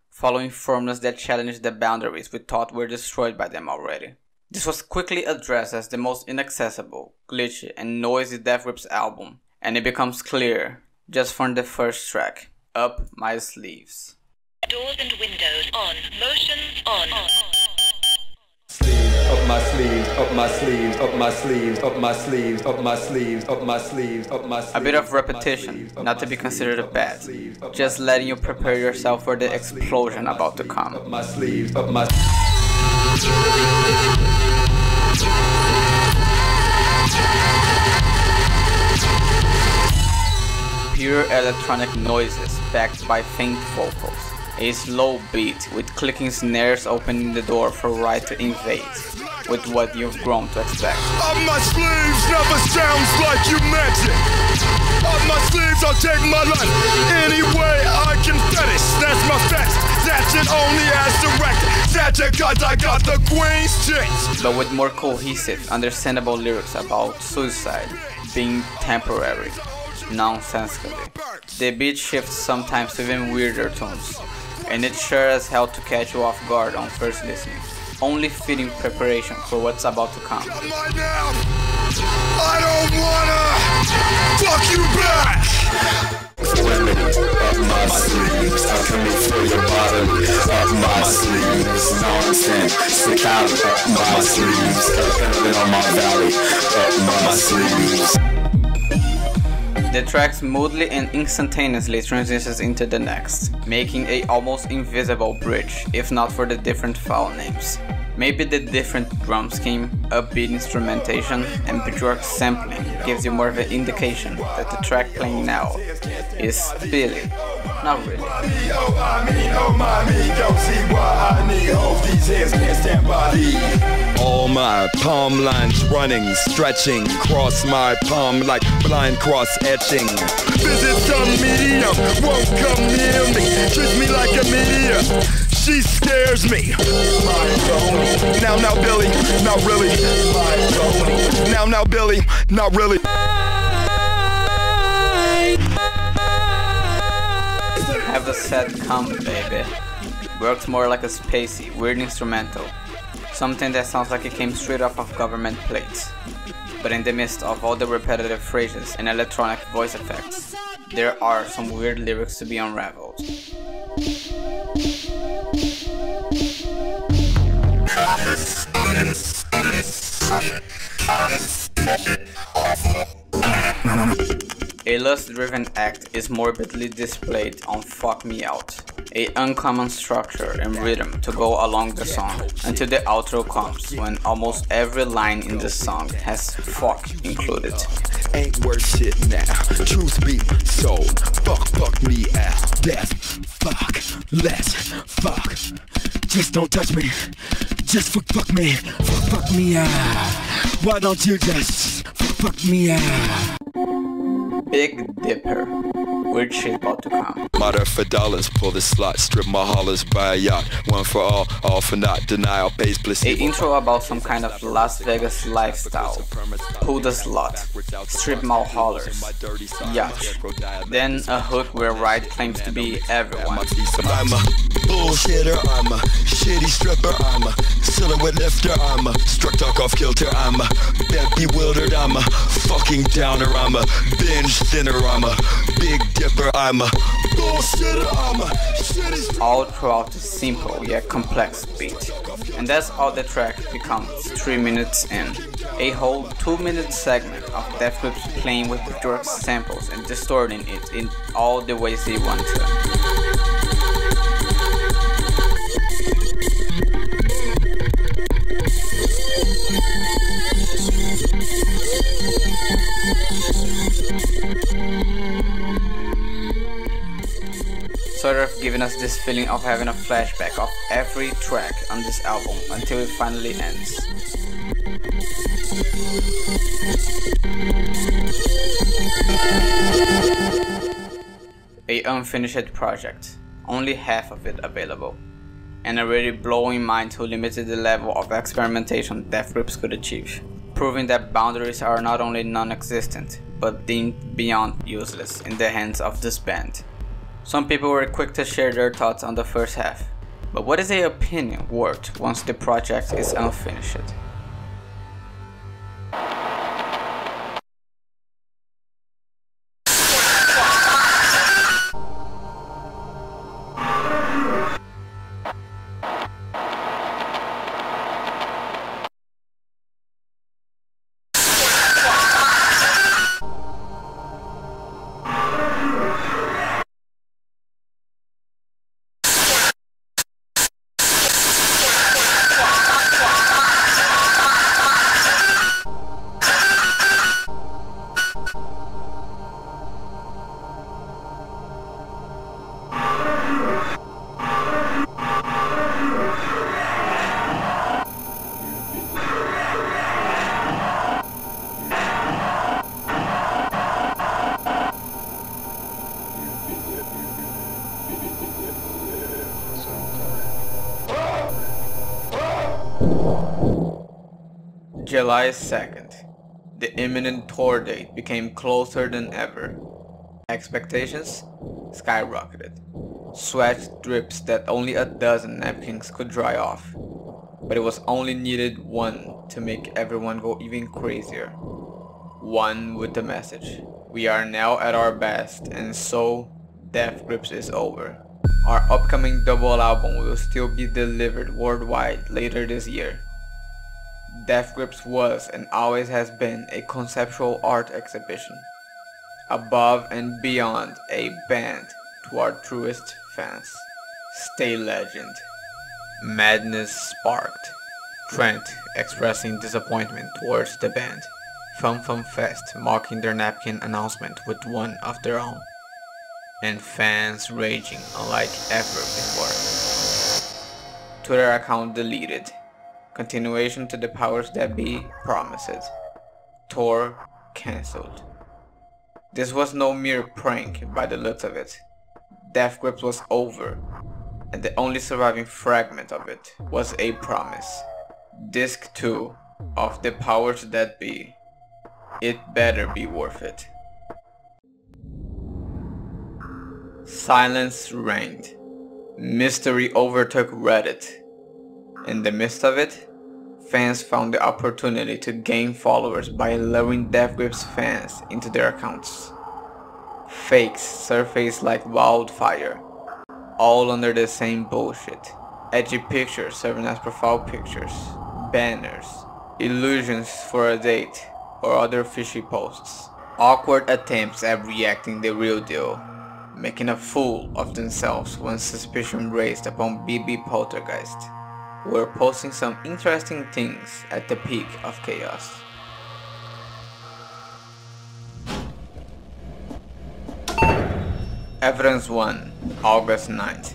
following formulas that challenged the boundaries we thought were destroyed by them already. This was quickly addressed as the most inaccessible, glitchy, and noisy Death Grips album, and it becomes clear just from the first track, Up My Sleeves. Doors and windows on. Motions on. Up my sleeves, up my sleeves, up my sleeves, up my sleeves, up my sleeves, up my sleeves, up my sleeves. A bit of repetition, not to be considered bad, just letting you prepare yourself for the explosion about to come. Up my sleeves, up my Pure electronic noises backed by faint vocals. A slow beat with clicking snares opening the door for Ride to invade, with what you've grown to expect. Up my sleeves never sounds like you meant it. Up my sleeves I'll take my life any way I can fetish. That's my fetish. That's it only as directed. That's it cause I got the queen's tits. But with more cohesive, understandable lyrics about suicide being temporary, nonsensically. The beat shifts sometimes to even weirder tones, and it's sure as hell to catch you off guard on first listening, only fitting preparation for what's about to come. I don't wanna fuck you back. Up my sleeves, how can we feel your bottom? Up my sleeves, nonsense, stick out. Up my sleeves, on my valley. Up my sleeves. The track smoothly and instantaneously transitions into the next, making a almost invisible bridge, if not for the different file names. Maybe the different drum scheme, upbeat instrumentation, and Björk sampling gives you more of an indication that the track playing now is Billy. Not really. All my palm lines running, stretching, cross my palm like blind cross etching. Visit some medium, won't come near me, treats me like a meteor. She scares me. Now Billy, not really. Now Billy, not really. Have a sad come, baby. Works more like a spacey, weird instrumental. Something that sounds like it came straight off of government plates. But in the midst of all the repetitive phrases and electronic voice effects, there are some weird lyrics to be unraveled. A lust-driven act is morbidly displayed on Fuck Me Out, a uncommon structure and rhythm to go along the song until the outro comes, when almost every line in the song has fuck included. Ain't worth shit now. Truth be told, fuck me out. Death, fuck, let's fuck. Just don't touch me. Just fuck me. Fuck me out. Why don't you just fuck me out? Big Dipper. Weird shit about to come. Matter for dollars, pull the slot, strip my hollers, buy a yacht. One for all for not. Denial pays A placebo. intro about some kind of Las Vegas lifestyle. Pull the slot, strip mall haulers, yacht. Then a hook where Ride claims to be everyone. I'm a bullshitter, I'm a shitty stripper, I'm a silhouette lifter, I'm a struck talk off kilter, I'm a bed bewildered, I'm a fucking downer, I'm a binge thinner, I'm a big dipper, I'm a bullshitter, I'm a shitty. All throughout the simple yet complex beat. And that's how the track becomes 3 minutes in. A whole 2-minute segment of Death Grips playing with the Bjork samples and distorting it in all the ways they want to. Sort of giving us this feeling of having a flashback of every track on this album until it finally ends. A unfinished project, only half of it available, and already blowing minds who limited the level of experimentation Death Grips could achieve, proving that boundaries are not only non-existent, but deemed beyond useless in the hands of this band. Some people were quick to share their thoughts on the first half, but what is their opinion worth once the project is unfinished? July 2nd. The imminent tour date became closer than ever. Expectations skyrocketed. Sweat drips that only a dozen napkins could dry off. But it was only needed one to make everyone go even crazier. One with the message: we are now at our best, and so Death Grips is over. Our upcoming double album will still be delivered worldwide later this year. Death Grips was and always has been a conceptual art exhibition, above and beyond a band to our truest fans. Stay legend. Madness sparked. Trent expressing disappointment towards the band. Fum Fum Fest mocking their napkin announcement with one of their own. And fans raging unlike ever before. Twitter account deleted. Continuation to the powers that be promises. Tour cancelled. This was no mere prank by the looks of it. Death Grips was over, and the only surviving fragment of it was a promise. Disc 2 of the powers that be. It better be worth it. Silence reigned. Mystery overtook Reddit. In the midst of it, fans found the opportunity to gain followers by luring Death Grips fans into their accounts. Fakes surfaced like wildfire, all under the same bullshit. Edgy pictures serving as profile pictures, banners, illusions for a date, or other fishy posts. Awkward attempts at reacting the real deal. making a fool of themselves when suspicion raised upon BB Poltergeist, who were posting some interesting things at the peak of chaos. Evidence 1, August 9th,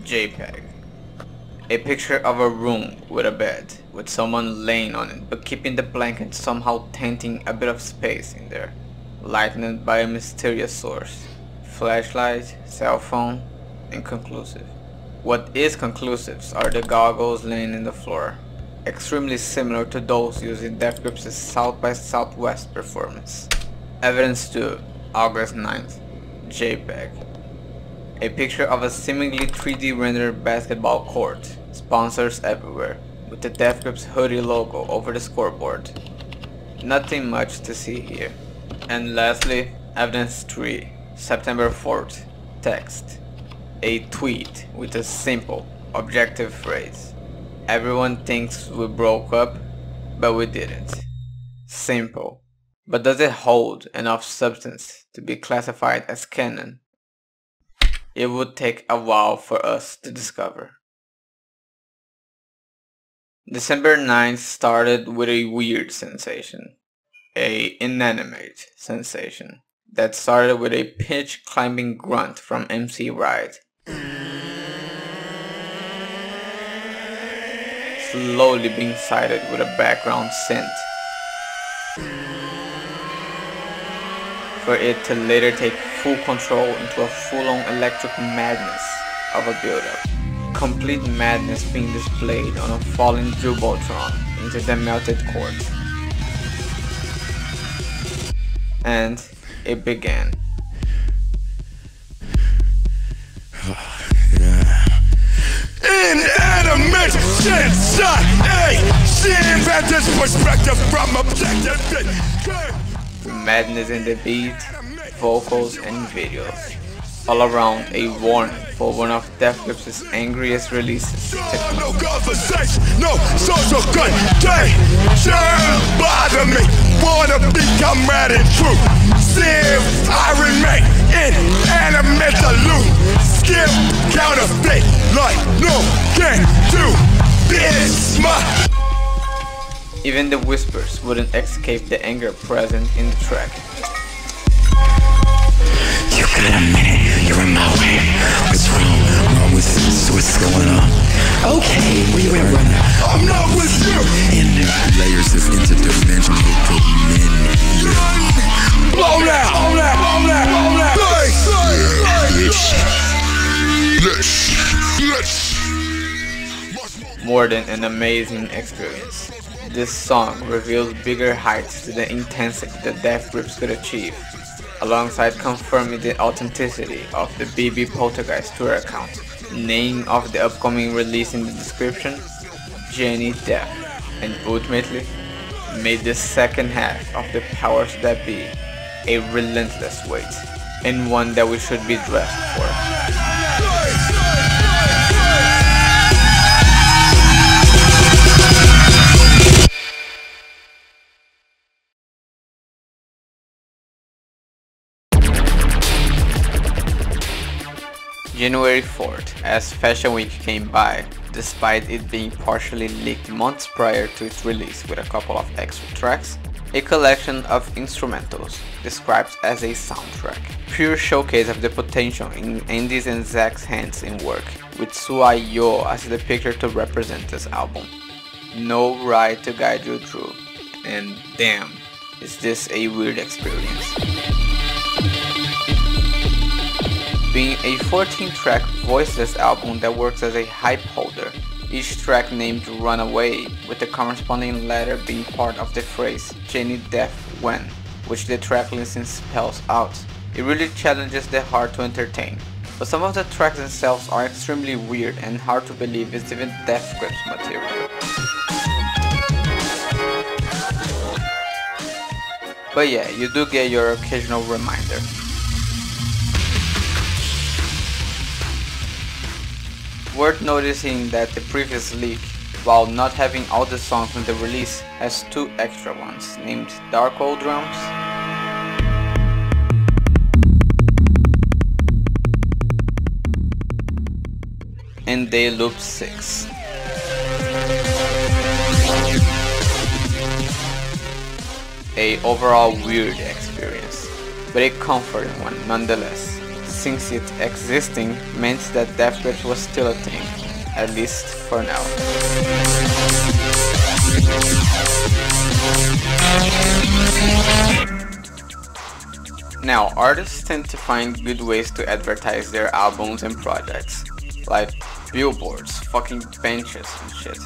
JPEG. A picture of a room with a bed, with someone laying on it but keeping the blanket somehow tainting a bit of space in there, lightened by a mysterious source. Flashlight, cell phone, inconclusive. What is conclusive are the goggles laying in the floor, extremely similar to those used in Death Grips' South by Southwest performance. Evidence 2, August 9th, JPEG. A picture of a seemingly 3D rendered basketball court, sponsors everywhere, with the Death Grips hoodie logo over the scoreboard. Nothing much to see here. And lastly, evidence 3, September 4th, text. A tweet with a simple, objective phrase. Everyone thinks we broke up, but we didn't. Simple. But does it hold enough substance to be classified as canon? It would take a while for us to discover. December 9th started with a weird sensation. A inanimate sensation that started with a pitch climbing grunt from MC Ride. Slowly being sided with a background synth, for it to later take full control into a full-on electric madness of a build-up. Complete madness being displayed on a falling Jumbotron into the melted court. And it began. Inanimate sensation, vantage perspective from objective. Madness in the beat, vocals and videos. All around a warning for one of Death Grips' angriest releases. No conversation, no social contagion. Bother me, wanna be comrade true. Sieve, Iron Man, inanimate the loot. Skip, counterfeit, like no can do. Bitch, my. Even the whispers wouldn't escape the anger present in the track. You got a minute, you're in my way. What's wrong? Wrong with this? What's going on? Okay, where you at right now? I'm not with you! In different layers of interdimensional dominion. Blow now! Blow now! Blow now! Blow now! More than an amazing experience, this song reveals bigger heights to the intensity that Death Grips could achieve, alongside confirming the authenticity of the BB Poltergeist tour account, name of the upcoming release in the description, Jenny Death, and ultimately made the second half of the Powers That Be a relentless weight, and one that we should be dressed for. January 4th, as Fashion Week came by, despite it being partially leaked months prior to its release with a couple of extra tracks, a collection of instrumentals described as a soundtrack. Pure showcase of the potential in Andy's and Zach's hands in work, with Suai Yo as the picture to represent this album. No ride to guide you through, and damn, is this a weird experience. Being a 14-track voiceless album that works as a hype holder, each track named Runaway, with the corresponding letter being part of the phrase Jenny Death When, which the track listing spells out. It really challenges the heart to entertain, but some of the tracks themselves are extremely weird and hard to believe it's even Death Grips material. But yeah, you do get your occasional reminder. Worth noticing that the previous leak, while not having all the songs from the release, has two extra ones named Dark Old Drums and They Loop 6. A overall weird experience, but a comforting one nonetheless, since its existing meant that Death Grips was still a thing, at least for now. Now, artists tend to find good ways to advertise their albums and projects, like billboards, fucking benches and shit.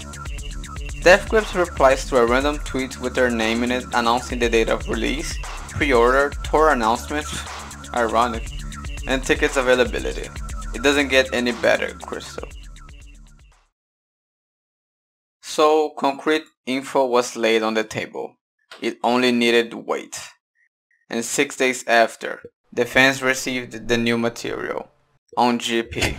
Death Grips replies to a random tweet with their name in it announcing the date of release, pre-order, tour announcement, ironic, and tickets availability. It doesn't get any better, Crystal. So, concrete info was laid on the table. It only needed weight. And 6 days after, the fans received the new material, On GP,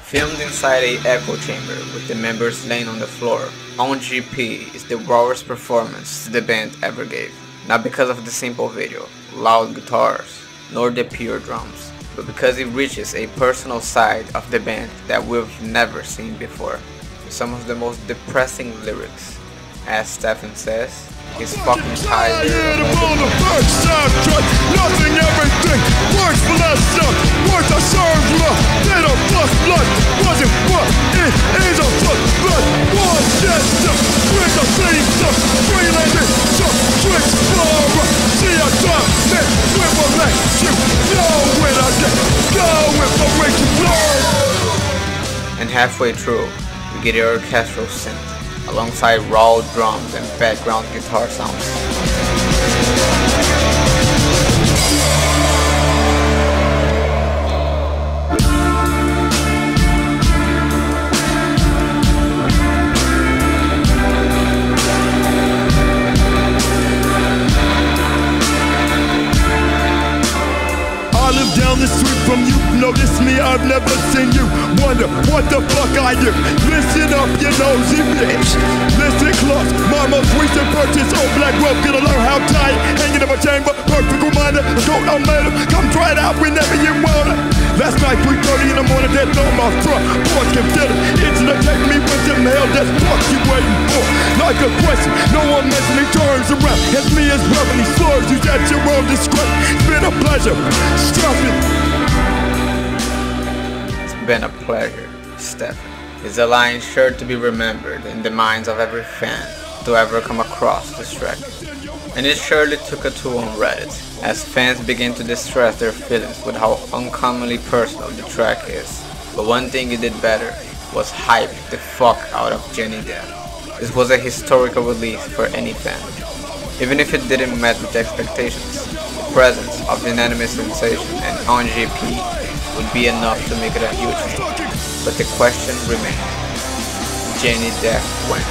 filmed inside a echo chamber with the members laying on the floor. On GP is the rawest performance the band ever gave, not because of the simple video, loud guitars, nor the pure drums, but because it reaches a personal side of the band that we've never seen before, with some of the most depressing lyrics. As Stefan says, he's fucking tired of the first soundtrack, nothing, everything, words for less stuff, words I serve love, they don't plus blood, wasn't what it is a plus blood, one dead stuff, brings a city stuff, freelancing stuff, tricks for see a time, then we will let you know when I get going for reaching blow. And halfway through, we get your orchestral synth, alongside raw drums and background guitar sounds. I live down the street from you, notice me, I've never seen you. Wonder what the fuck I do. Listen up, you nosy bitch. Listen close, my most recent purchase, old black rope, gonna learn how tight. Hanging in my chamber, perfect reminder, a coat I made her. Come try it out whenever you want it. Last night, 3:30 in the morning, dead on my front porch, consider it's to take me with some hell, that's what you waiting for. Like a question, no one makes me turns around. As me as well, and these slurs, use at your own discretion. It's been a pleasure. Stop it. It's been a pleasure, Stefan. Is a line sure to be remembered in the minds of every fan to ever come across this track. And it surely took a toll on Reddit, as fans began to distress their feelings with how uncommonly personal the track is. But one thing it did better was hype the fuck out of Jenny Death. This was a historical release for any fan. Even if it didn't match with expectations, the presence of Unanimous Sensation and On GP would be enough to make it a huge hit. But the question remained, Jenny Death when?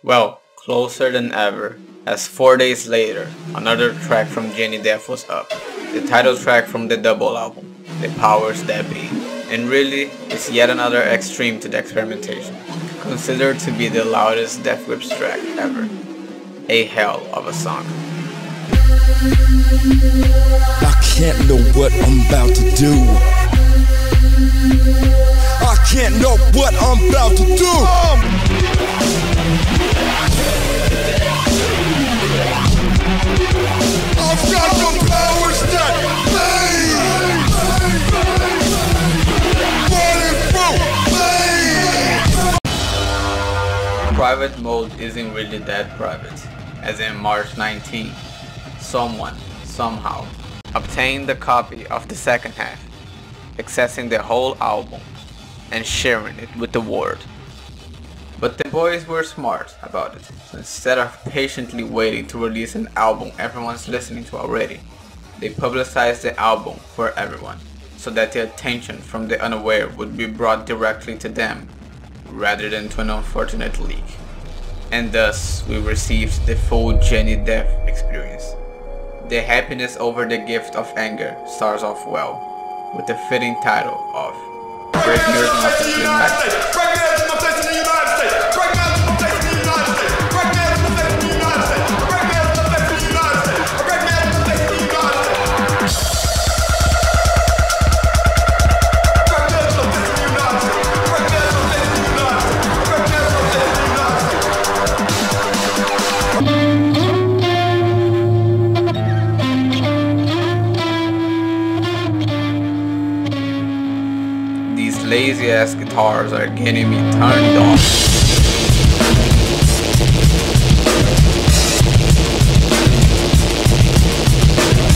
Well, closer than ever, as 4 days later, another track from Jenny Death was up. The title track from the double album, The Powers That Be. And really, it's yet another extreme to the experimentation, considered to be the loudest Death Grips track ever. A hell of a song. I can't know what I'm about to do. I can't know what I'm about to do. I've got the powers that be. Private mode isn't really that private, as in March 19, someone, somehow, obtained a copy of the second half, accessing the whole album, and sharing it with the world. But the boys were smart about it, so instead of patiently waiting to release an album everyone's listening to already, they publicized the album for everyone, so that the attention from the unaware would be brought directly to them, rather than to an unfortunate leak. And thus, we received the full Jenny Death experience. The happiness over the gift of anger starts off well, with the fitting title of Prisoners of the United States. lazy ass guitars are getting me turned off.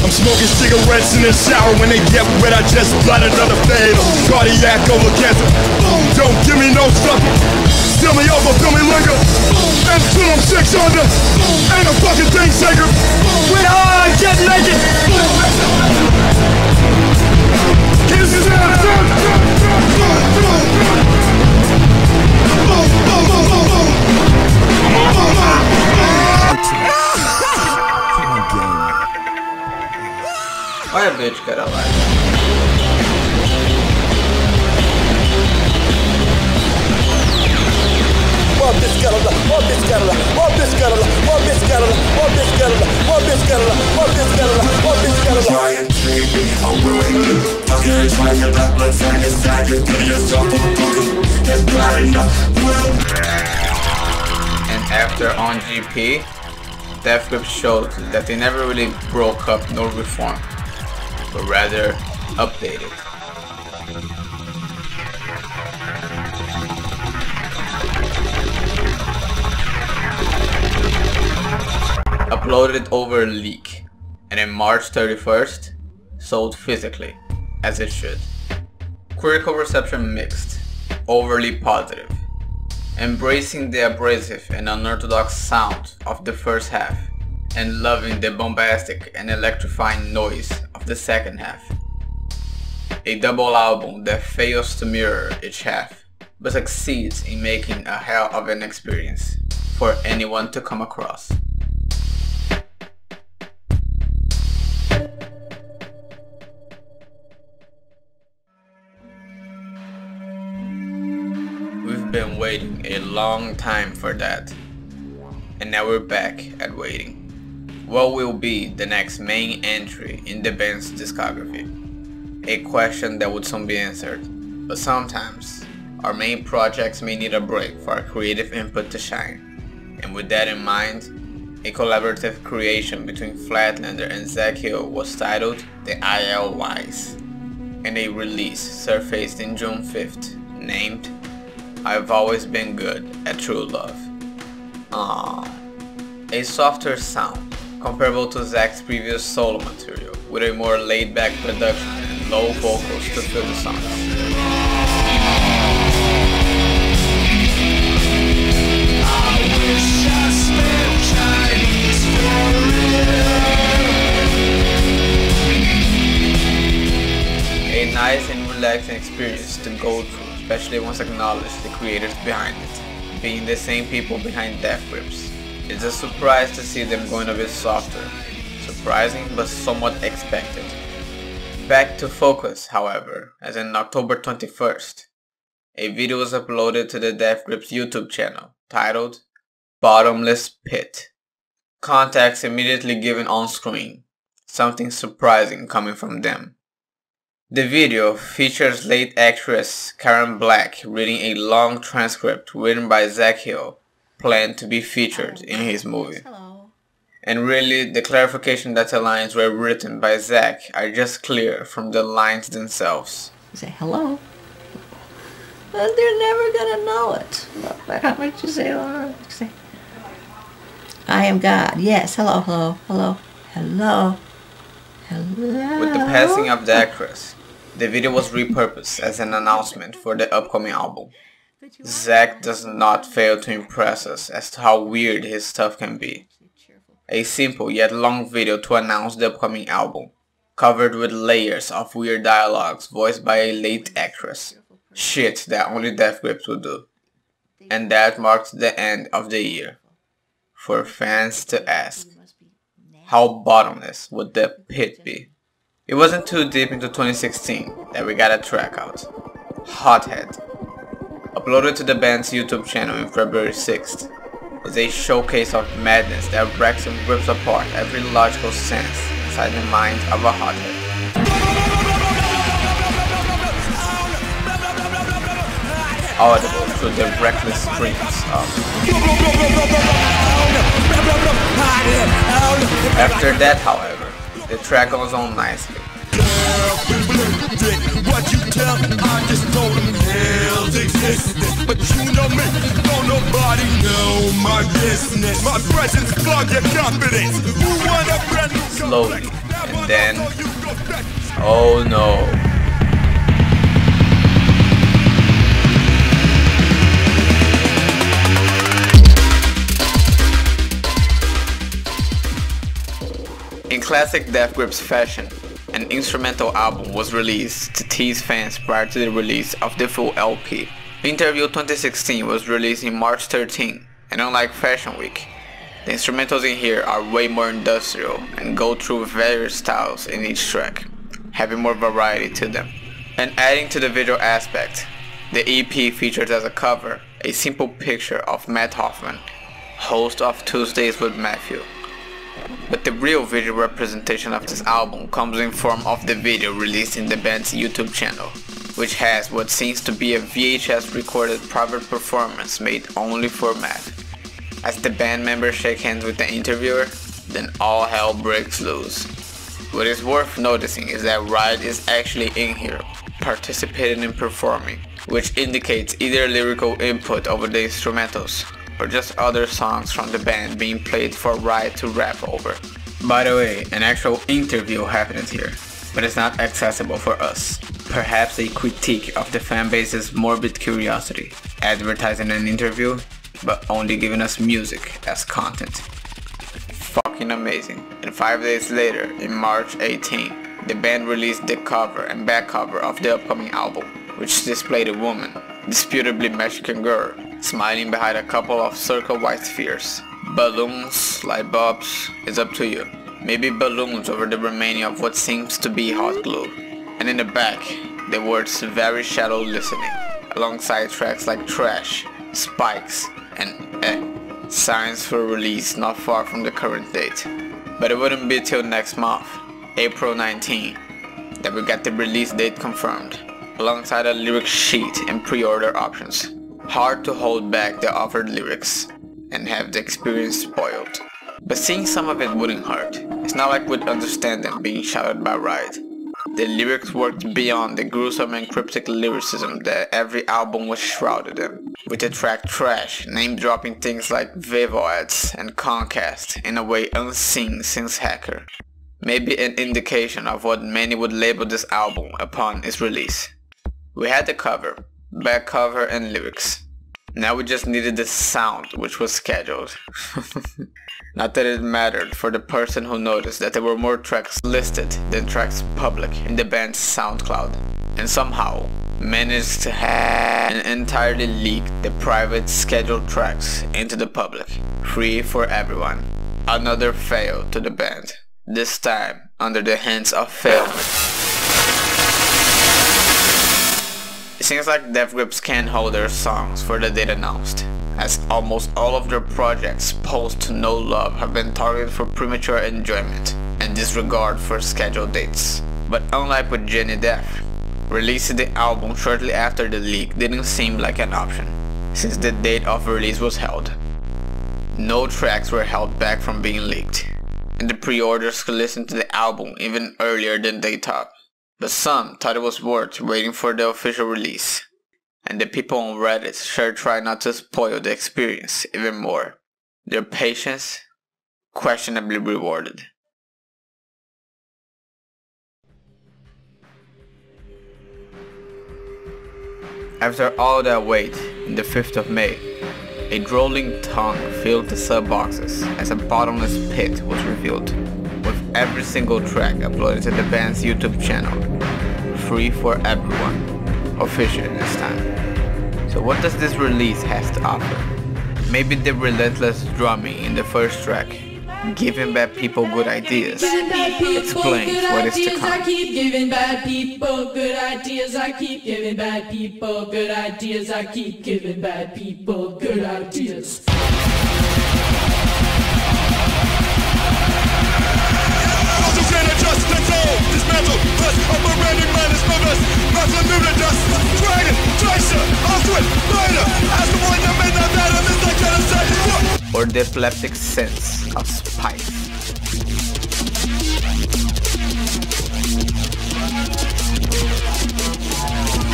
I'm smoking cigarettes in the shower. When they get wet, I just blind another fatal. Cardiac over cancer. Don't give me no supper. Fill me over, fill me liquor. Until I'm 6 under. Ain't a fucking thing shaker. When I get naked. This is Why a bitch got a life? And after on GP, Death Grips showed that they never really broke up nor reformed, but rather updated. Uploaded over a leak, and in March 31st, sold physically, as it should. Critical reception mixed, overly positive, embracing the abrasive and unorthodox sound of the first half, and loving the bombastic and electrifying noise of the second half. A double album that fails to mirror each half, but succeeds in making a hell of an experience for anyone to come across. We've been waiting a long time for that, and now we're back at waiting. What will be the next main entry in the band's discography? A question that would soon be answered, but sometimes our main projects may need a break for our creative input to shine. And with that in mind, a collaborative creation between Flatlander and Zach Hill was titled The IL Wise, and a release surfaced in June 5th named I've Always Been Good at True Love. A softer sound, comparable to Zach's previous solo material, with a more laid-back production and low vocals to fill the songs. A nice and relaxing experience to go through, especially once acknowledged the creators behind it, being the same people behind Death Grips. It's a surprise to see them going a bit softer. Surprising but somewhat expected. Back to focus, however, as in October 21st, a video was uploaded to the Death Grips YouTube channel titled Bottomless Pit. Context immediately given on screen, something surprising coming from them. The video features late actress Karen Black reading a long transcript written by Zach Hill, planned to be featured in his movie. And really, the clarification that the lines were written by Zach are just clear from the lines themselves. Say hello. But they're never gonna know it. How much you say hello? Say, I am God. Yes, hello, hello, hello, hello, hello. With the passing of the actress, the video was repurposed as an announcement for the upcoming album. Zach does not fail to impress us as to how weird his stuff can be. A simple yet long video to announce the upcoming album, covered with layers of weird dialogues voiced by a late actress. Shit that only Death Grips would do. And that marked the end of the year. For fans to ask, how bottomless would the pit be? It wasn't too deep into 2016 that we got a track out, Hothead. Uploaded to the band's YouTube channel in February 6th, is a showcase of madness that wrecks and rips apart every logical sense inside the mind of a hothead. Audible through the reckless screams of. After that, however, the track goes on nicely. distant, but you know me, don't nobody know my business. My presence clog your confidence. Who want a brand new slowly, and then, oh no. In classic Death Grips fashion, an instrumental album was released to tease fans prior to the release of the full LP. Interview 2016 was released in March 13, and unlike Fashion Week, the instrumentals in here are way more industrial and go through various styles in each track, having more variety to them. And adding to the visual aspect, the EP features as a cover a simple picture of Matt Hoffman, host of Tuesdays with Matthew. But the real visual representation of this album comes in form of the video released in the band's YouTube channel, which has what seems to be a VHS recorded private performance made only for Matt. As the band members shake hands with the interviewer, then all hell breaks loose. What is worth noticing is that Ride is actually in here, participating in performing, which indicates either lyrical input over the instrumentals, or just other songs from the band being played for Ride to rap over. By the way, an actual interview happened here, but it's not accessible for us. Perhaps a critique of the fanbase's morbid curiosity, advertising an interview, but only giving us music as content. Fucking amazing. And 5 days later, in March 18, the band released the cover and back cover of the upcoming album, which displayed a woman, disputably Mexican girl, smiling behind a couple of circle white spheres. Balloons, light bulbs, it's up to you. Maybe balloons over the remaining of what seems to be hot glue. And in the back, the words very shallow listening, alongside tracks like Trash, Spikes, and signs for release not far from the current date. But it wouldn't be till next month, April 19, that we got the release date confirmed, alongside a lyric sheet and pre-order options. Hard to hold back the offered lyrics and have the experience spoiled. But seeing some of it wouldn't hurt. It's not like we'd understand them being shouted by Ride. The lyrics worked beyond the gruesome and cryptic lyricism that every album was shrouded in, with the track Trash name-dropping things like Vivo ads and Comcast in a way unseen since Hacker. Maybe an indication of what many would label this album upon its release. We had the cover, back cover and lyrics. Now we just needed the sound, which was scheduled. Not that it mattered for the person who noticed that there were more tracks listed than tracks public in the band's SoundCloud, and somehow managed to have and entirely leak the private scheduled tracks into the public, free for everyone. Another fail to the band, this time under the hands of Failman. It seems like Death Grips can't hold their songs for the date announced, as almost all of their projects post to no love have been targeted for premature enjoyment and disregard for scheduled dates. But unlike with Jenny Death, releasing the album shortly after the leak didn't seem like an option, since the date of release was held. No tracks were held back from being leaked, and the pre-orders could listen to the album even earlier than they thought. But some thought it was worth waiting for the official release, and the people on Reddit sure tried not to spoil the experience even more. Their patience, questionably rewarded. After all that wait, on the 5th of May, a drooling tongue filled the sub-boxes as a bottomless pit was revealed, with every single track uploaded to the band's YouTube channel, free for everyone, officially this time. So what does this release have to offer? Maybe the relentless drumming in the first track, giving bad people good ideas, explains what is to come. I keep giving bad people good ideas. I keep giving bad people good ideas. I keep giving bad people good ideas. Dismantle, press, operating minus movers, muscle move to dust, dragon, tracer, Auschwitz, murder, ask the one that made that matter, this like genocide. Or the epileptic sense of spite.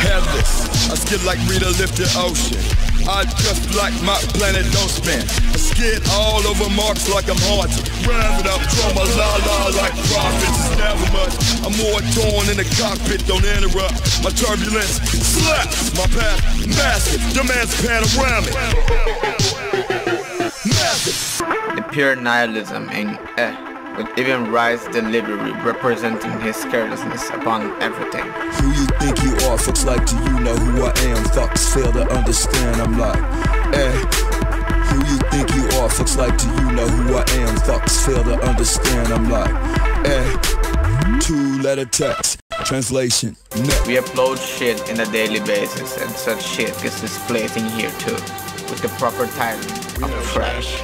headless. I skid like Rita lifted ocean. I just like my planet don't spin. I skid all over marks like I'm haunted. Rev it up, drum a la-la like prophets. It's never much. I'm more torn in the cockpit, don't interrupt. My turbulence slaps. My path massive, demands panoramic. Massive. The pure nihilism in with even Rice's delivery representing his carelessness upon everything. Who you think you are? Fucks like, do you know who I am? Fucks fail to understand, I'm like, Who you think you are? Fucks like, do you know who I am? Fucks fail to understand, I'm like, 2-letter text, translation, net. We upload shit on a daily basis and such shit gets displayed in here too, with the proper titling of trash.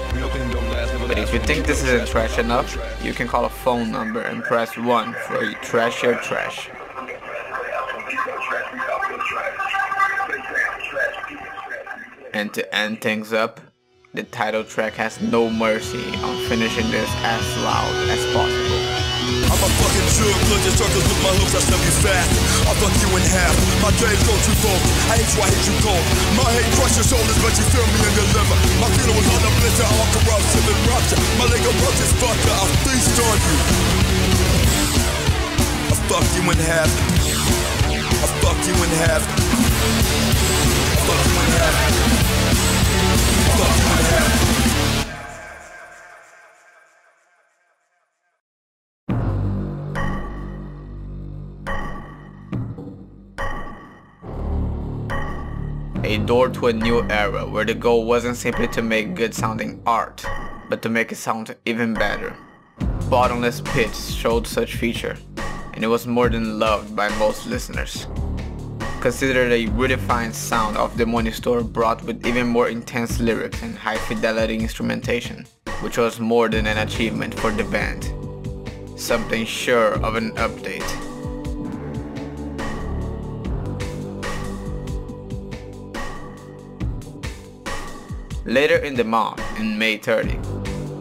But if you think this isn't trash enough, you can call a phone number and press 1 for you trash your trash. And to end things up, the title track has no mercy on finishing this as loud as possible. I'm a fucking drug, blood your circles with my hooks, I step you fast. I'll fuck you in half, my days go too far. I hate you, I hate you cold. My hate crush your shoulders, but you feel me in your liver. My feeling was on the blister, all corruption and rupture. My leg approaches fucker, I'll feast on you. I'll fuck you in half. I'll fuck you in half. I'll fuck you in half. I'll fuck you in half. A door to a new era where the goal wasn't simply to make good sounding art, but to make it sound even better. Bottomless Pits showed such feature, and it was more than loved by most listeners. Considered a redefined sound of the Money Store brought with even more intense lyrics and high fidelity instrumentation, which was more than an achievement for the band. Something sure of an update. Later in the month, in May 30,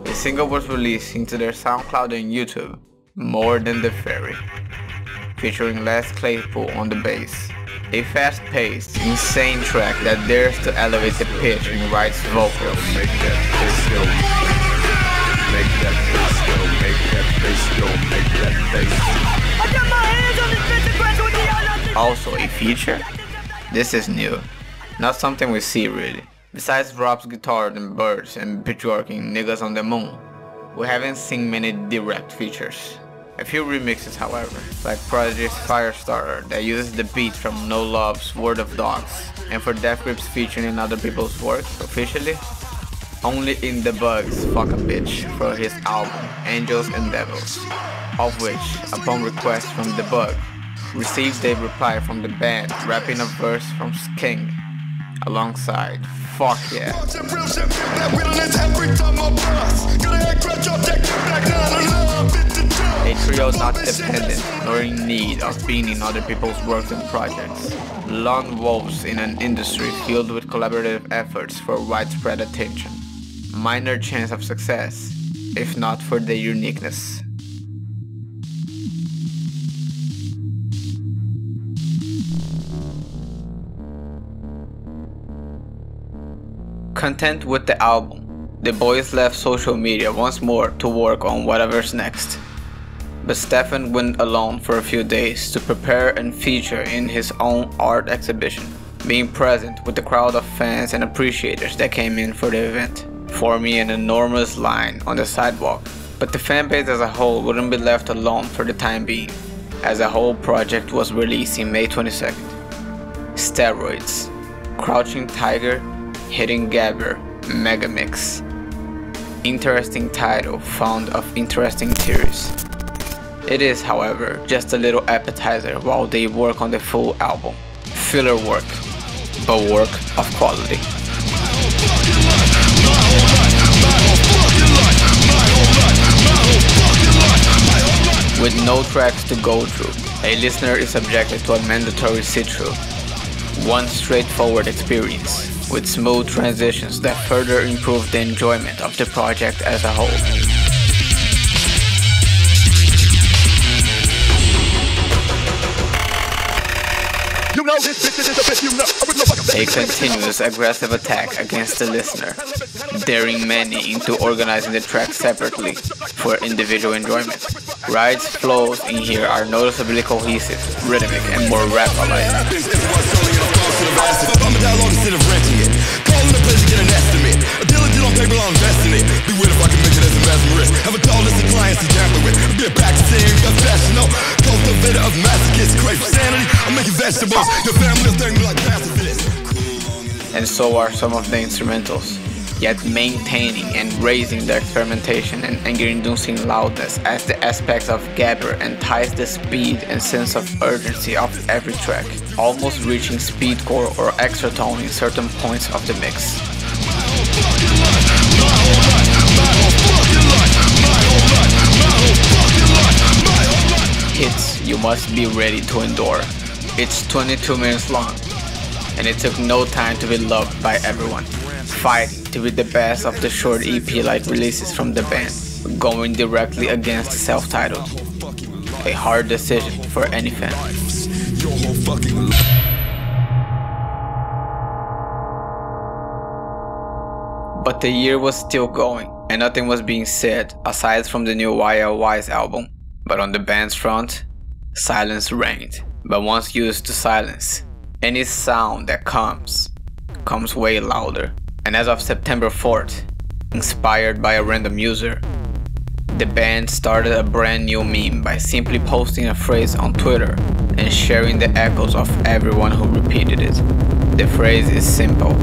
a single was released into their SoundCloud and YouTube, More Than the Ferry, featuring Les Claypool on the bass. A fast-paced, insane track that dares to elevate the pitch in Wright's vocals. Make that bass go. Make that bass go. Make that bass go. Make that bass. I got my hands on this bitch and graduate the Also a feature? This is new. Not something we see really. Besides Rob's guitar and birds and pitchworking niggas on the moon, we haven't seen many direct features. A few remixes however, like Prodigy's Firestarter that uses the beat from No Love's Word of Dogs, and for Death Grips featuring in other people's work officially, only In the Bugs Fuck a Bitch for his album Angels and Devils, of which, upon request from The Bug, received a reply from the band rapping a verse from King alongside Fuck Yeah. A trio not dependent nor in need of being in other people's works and projects. Lone wolves in an industry filled with collaborative efforts for widespread attention. Minor chance of success, if not for their uniqueness. Content with the album, the boys left social media once more to work on whatever's next. But Stefan went alone for a few days to prepare and feature in his own art exhibition, being present with the crowd of fans and appreciators that came in for the event, forming an enormous line on the sidewalk. But the fanbase as a whole wouldn't be left alone for the time being, as a whole project was released in May 22nd. Steroids, Crouching Tiger, Hidden Gabber, Megamix. Interesting title, found of interesting theories. It is, however, just a little appetizer while they work on the full album. Filler work, but work of quality. With no tracks to go through, a listener is subjected to a mandatory sit-through. One straightforward experience, with smooth transitions that further improve the enjoyment of the project as a whole. You know this bitch is a bitch, you know. I would love like A continuous aggressive attack against the listener, daring many into organizing the track separately for individual enjoyment. Ride's flows in here are noticeably cohesive, rhythmic, and more rap-alike. And so are some of the instrumentals, yet maintaining and raising the experimentation and anger-inducing loudness as the aspects of gabber entice the speed and sense of urgency of every track, almost reaching speedcore or extra tone in certain points of the mix. Hits you must be ready to endure. It's 22 minutes long, and it took no time to be loved by everyone, fighting to be the best of the short EP-like releases from the band, going directly against self-titled. A hard decision for any fan. But the year was still going, and nothing was being said aside from the new YLY's album. But on the band's front, silence reigned. But once used to silence, any sound that comes way louder. And as of September 4th, inspired by a random user, the band started a brand new meme by simply posting a phrase on Twitter and sharing the echoes of everyone who repeated it. The phrase is simple: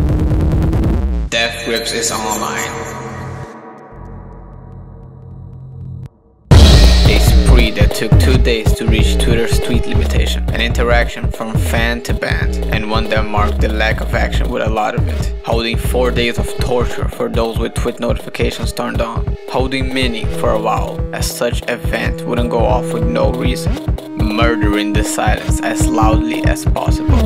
Death Grips is online. A spree that took 2 days to reach Twitter's tweet limitation, an interaction from fan to band, and one that marked the lack of action with a lot of it, holding 4 days of torture for those with tweet notifications turned on, holding meaning for a while, as such event wouldn't go off with no reason, murdering the silence as loudly as possible.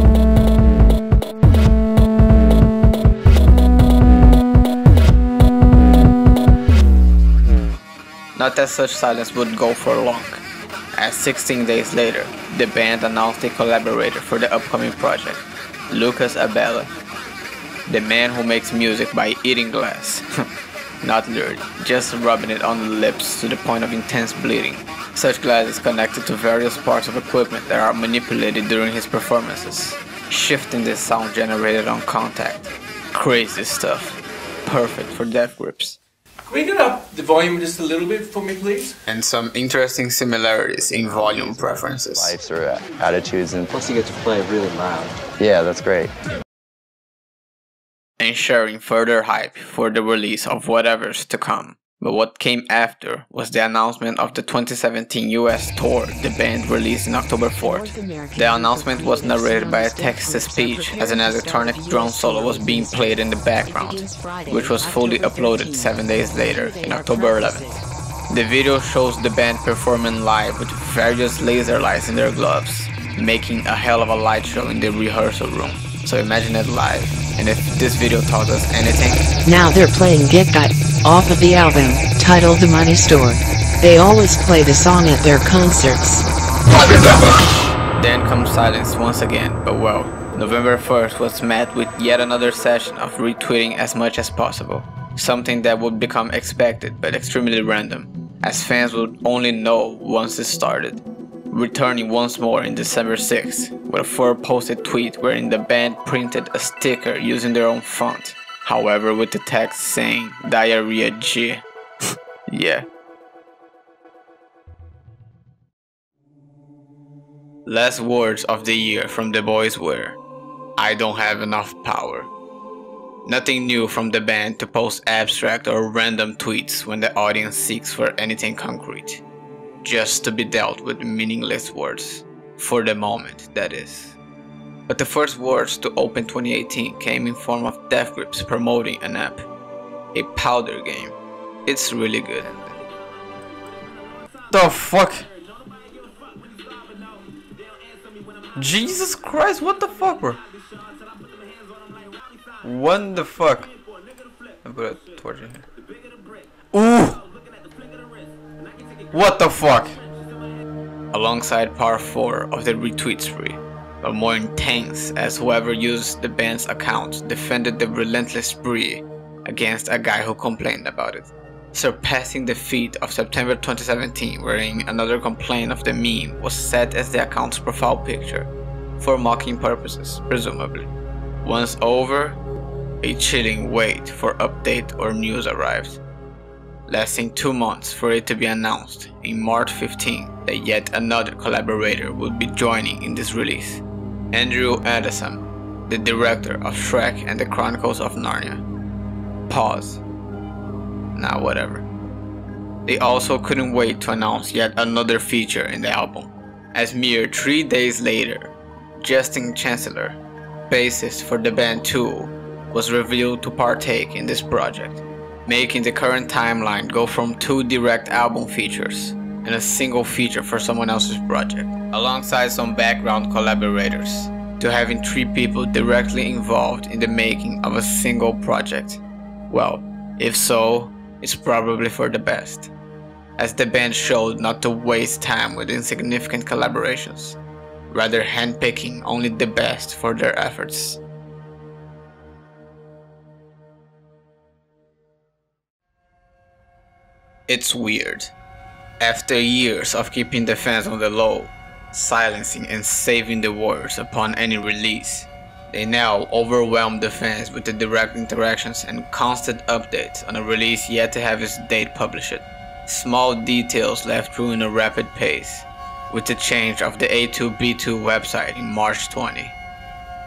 Not that such silence would go for long, as 16 days later, the band announced a collaborator for the upcoming project, Lucas Abela, the man who makes music by eating glass. Not literally, just rubbing it on the lips to the point of intense bleeding. Such glass is connected to various parts of equipment that are manipulated during his performances, shifting the sound generated on contact. Crazy stuff. Perfect for Death Grips. Can we get up the volume just a little bit for me, please? And some interesting similarities in volume preferences. Lives or attitudes, and plus you get to play really loud. Yeah, that's great. Ensuring further hype for the release of whatever's to come. But what came after was the announcement of the 2017 US tour the band released in October 4th. The announcement was narrated by a text-to-speech as an electronic drum solo was being played in the background, which was fully uploaded 7 days later, in October 11th. The video shows the band performing live with various laser lights in their gloves, making a hell of a light show in the rehearsal room. So imagine it live, and if this video taught us anything... Now they're playing Get Got, off of the album, titled The Money Store. They always play the song at their concerts. Then comes silence once again, but well, November 1st was met with yet another session of retweeting as much as possible. Something that would become expected but extremely random, as fans would only know once it started. Returning once more in December 6th with a 4-posted tweet wherein the band printed a sticker using their own font, however with the text saying Diarrhea G. Yeah. Last words of the year from the boys were, I don't have enough power. Nothing new from the band to post abstract or random tweets when the audience seeks for anything concrete. Just to be dealt with meaningless words. For the moment, that is. But the first words to open 2018 came in form of Death Grips promoting an app. A powder game. It's really good. The fuck? Jesus Christ, what the fuck, bro? What the fuck? I'll put a torch in here. Ooh! What the fuck? Alongside part 4 of the retweet spree, but more intense as whoever used the band's account defended the relentless spree against a guy who complained about it, surpassing the feat of September 2017, wherein another complaint of the meme was set as the account's profile picture, for mocking purposes, presumably. Once over, a chilling wait for update or news arrived, lasting 2 months for it to be announced in March 15 that yet another collaborator would be joining in this release, Andrew Addison, the director of Shrek and the Chronicles of Narnia. Pause. Nah, whatever. They also couldn't wait to announce yet another feature in the album, as mere 3 days later, Justin Chancellor, bassist for the band Tool, was revealed to partake in this project, making the current timeline go from 2 direct album features and a single feature for someone else's project, alongside some background collaborators, to having 3 people directly involved in the making of a single project. Well, if so, it's probably for the best, as the band showed not to waste time with insignificant collaborations, rather handpicking only the best for their efforts. It's weird. After years of keeping the fans on the low, silencing and saving the words upon any release, they now overwhelm the fans with the direct interactions and constant updates on a release yet to have its date published. Small details left through in a rapid pace, with the change of the A2B2 website in March 20,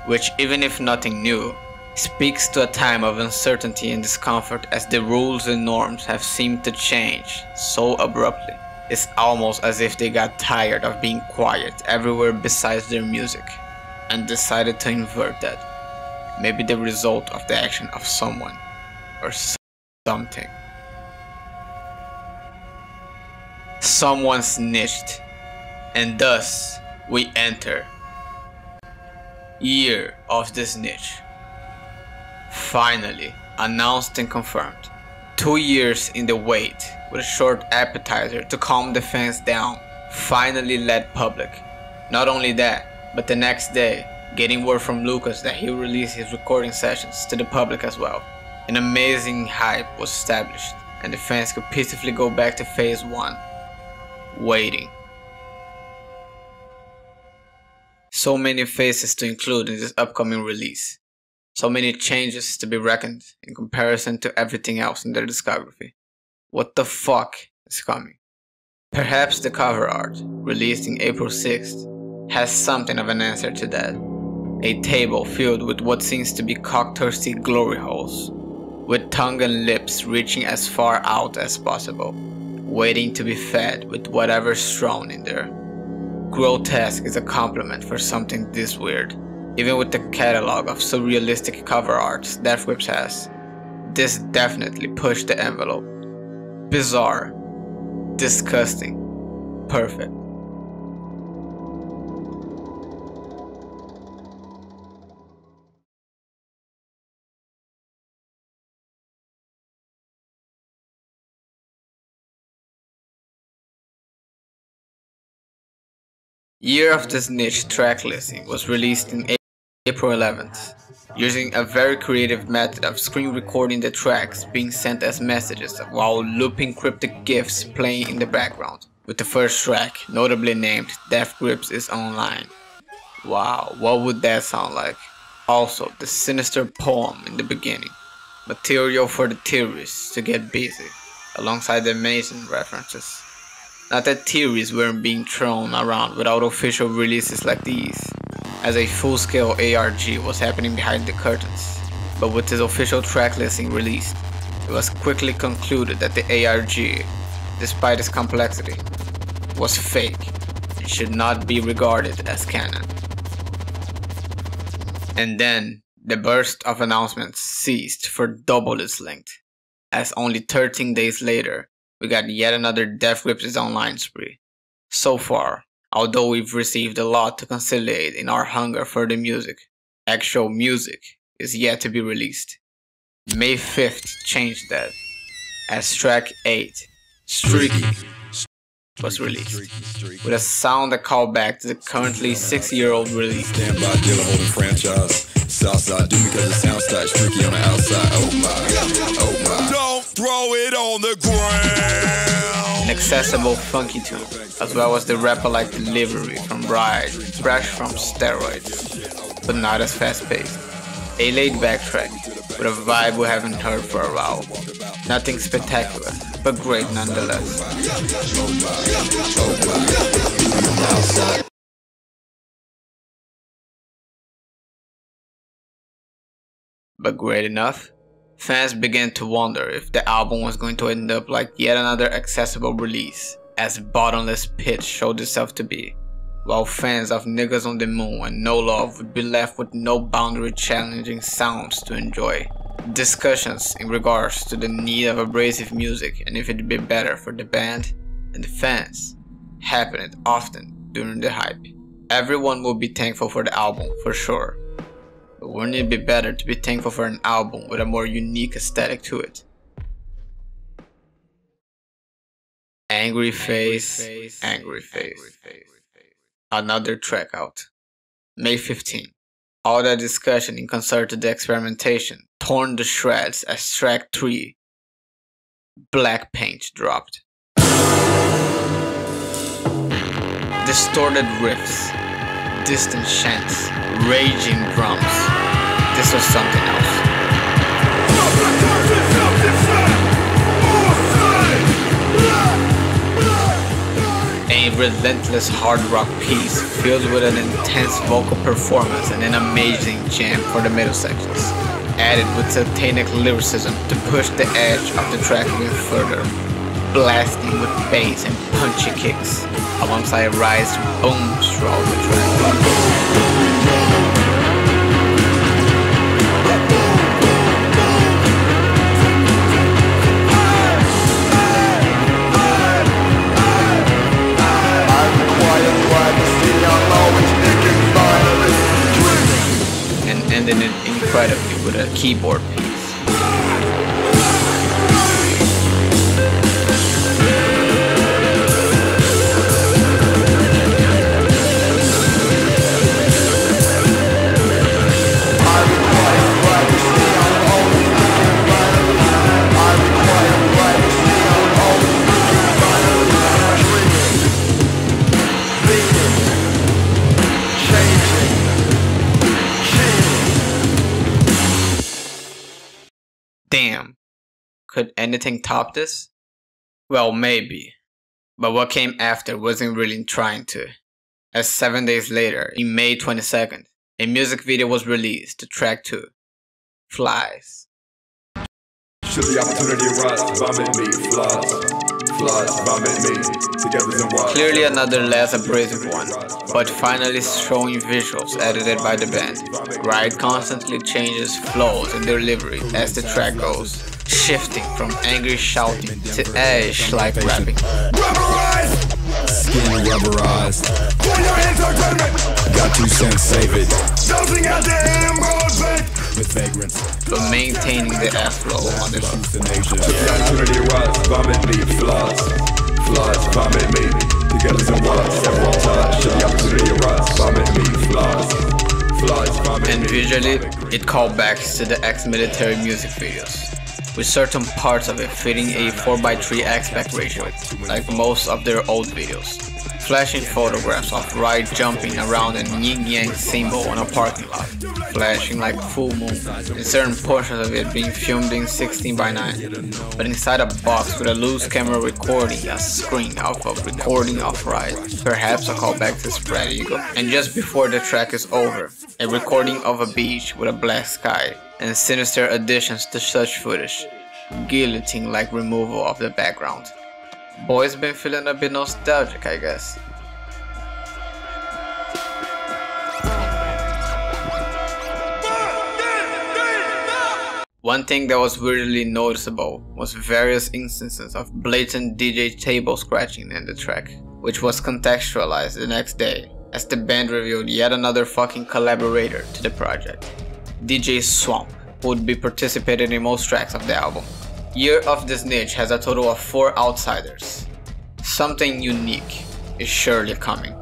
which, even if nothing new, speaks to a time of uncertainty and discomfort, as the rules and norms have seemed to change so abruptly. It's almost as if they got tired of being quiet everywhere besides their music, and decided to invert that. Maybe the result of the action of someone or something. Someone snitched, and thus we enter Year of the Snitch. Finally announced and confirmed. 2 years in the wait, with a short appetizer to calm the fans down, finally led public. Not only that, but the next day, getting word from Lucas that he would release his recording sessions to the public as well. An amazing hype was established, and the fans could peacefully go back to phase 1, waiting. So many faces to include in this upcoming release. So many changes to be reckoned in comparison to everything else in their discography. What the fuck is coming? Perhaps the cover art, released in April 6th, has something of an answer to that. A table filled with what seems to be cock-thirsty glory holes, with tongue and lips reaching as far out as possible, waiting to be fed with whatever's thrown in there. Grotesque is a compliment for something this weird. Even with the catalog of surrealistic cover arts Death Grips has, this definitely pushed the envelope. Bizarre, disgusting, perfect. Year of the Snitch track listing was released in April 11th, using a very creative method of screen recording the tracks being sent as messages while looping cryptic GIFs playing in the background, with the first track notably named Death Grips is Online. Wow, what would that sound like? Also, the sinister poem in the beginning, material for the theorists to get busy, alongside the amazing references. Not that theories weren't being thrown around without official releases like these, as a full-scale ARG was happening behind the curtains, but with this official track listing released, it was quickly concluded that the ARG, despite its complexity, was fake and should not be regarded as canon. And then, the burst of announcements ceased for double its length, as only 13 days later, we got yet another Death Grips is Online spree. So far, although we've received a lot to conciliate in our hunger for the music, actual music is yet to be released. May 5th changed that, as track 8, Streaky, was released, with a sound that called back to the currently 6-year-old release. Stand by dealer holding franchise. Southside do me cause the sound starts tricky on the outside. Oh my. Don't throw it on the ground. An accessible, funky tune, as well as the rapper-like delivery from Ride, fresh from steroids, but not as fast-paced. A laid-back track, with a vibe we haven't heard for a while. Nothing spectacular, but great nonetheless. But great enough? Fans began to wonder if the album was going to end up like yet another accessible release, as Bottomless Pit showed itself to be, while fans of Niggas on the Moon and No Love would be left with no boundary challenging sounds to enjoy. Discussions in regards to the need of abrasive music and if it'd be better for the band and the fans happened often during the hype. Everyone will be thankful for the album for sure, but wouldn't it be better to be thankful for an album with a more unique aesthetic to it? Angry Face, Angry Face. Another track out. May 15. All that discussion in concert to the experimentation torn to shreds as track 3, Black Paint, dropped. Distorted riffs, distant chants, raging drums. This was something else. A relentless hard rock piece filled with an intense vocal performance and an amazing jam for the middle sections, added with satanic lyricism to push the edge of the track even further, blasting with bass and punchy kicks, alongside rise booms throughout the track. And ended it incredibly with a keyboard piece. Damn, could anything top this? Well, maybe, but what came after wasn't really trying to, as 7 days later, in May 22nd, a music video was released to track 2, Flies. Should the opportunity arise, vomit me, flies, vomit me, together in one. Clearly another less abrasive one, but finally showing visuals edited by the band. Ride constantly changes flows and delivery as the track goes, shifting from angry shouting to ash-like rapping. Rubberized! Skin rubberized. For your entertainment! Got 2 cents, save it. Dosing out the emerald bank with vagrants. But maintaining the airflow on the destination. Should the opportunity arise, vomit me, flies, vomit me, together in one, several times. Should the opportunity arise, vomit me, flies, vomit me. And visually, it called back to the ex-military music videos, with certain parts of it fitting a 4:3 aspect ratio, like most of their old videos. Flashing photographs of Ride jumping around an yin-yang symbol on a parking lot, flashing like full moon, and certain portions of it being filmed in 16:9, but inside a box with a loose camera recording a screen of a recording of Ride, perhaps a callback to Spread Eagle. And just before the track is over, a recording of a beach with a black sky, and sinister additions to such footage, guillotine-like removal of the background. Boys been feeling a bit nostalgic, I guess. One thing that was weirdly noticeable was various instances of blatant DJ table scratching in the track, which was contextualized the next day as the band revealed yet another fucking collaborator to the project, DJ Swamp, who would be participating in most tracks of the album. Year of the Snitch has a total of 4 outsiders. Something unique is surely coming.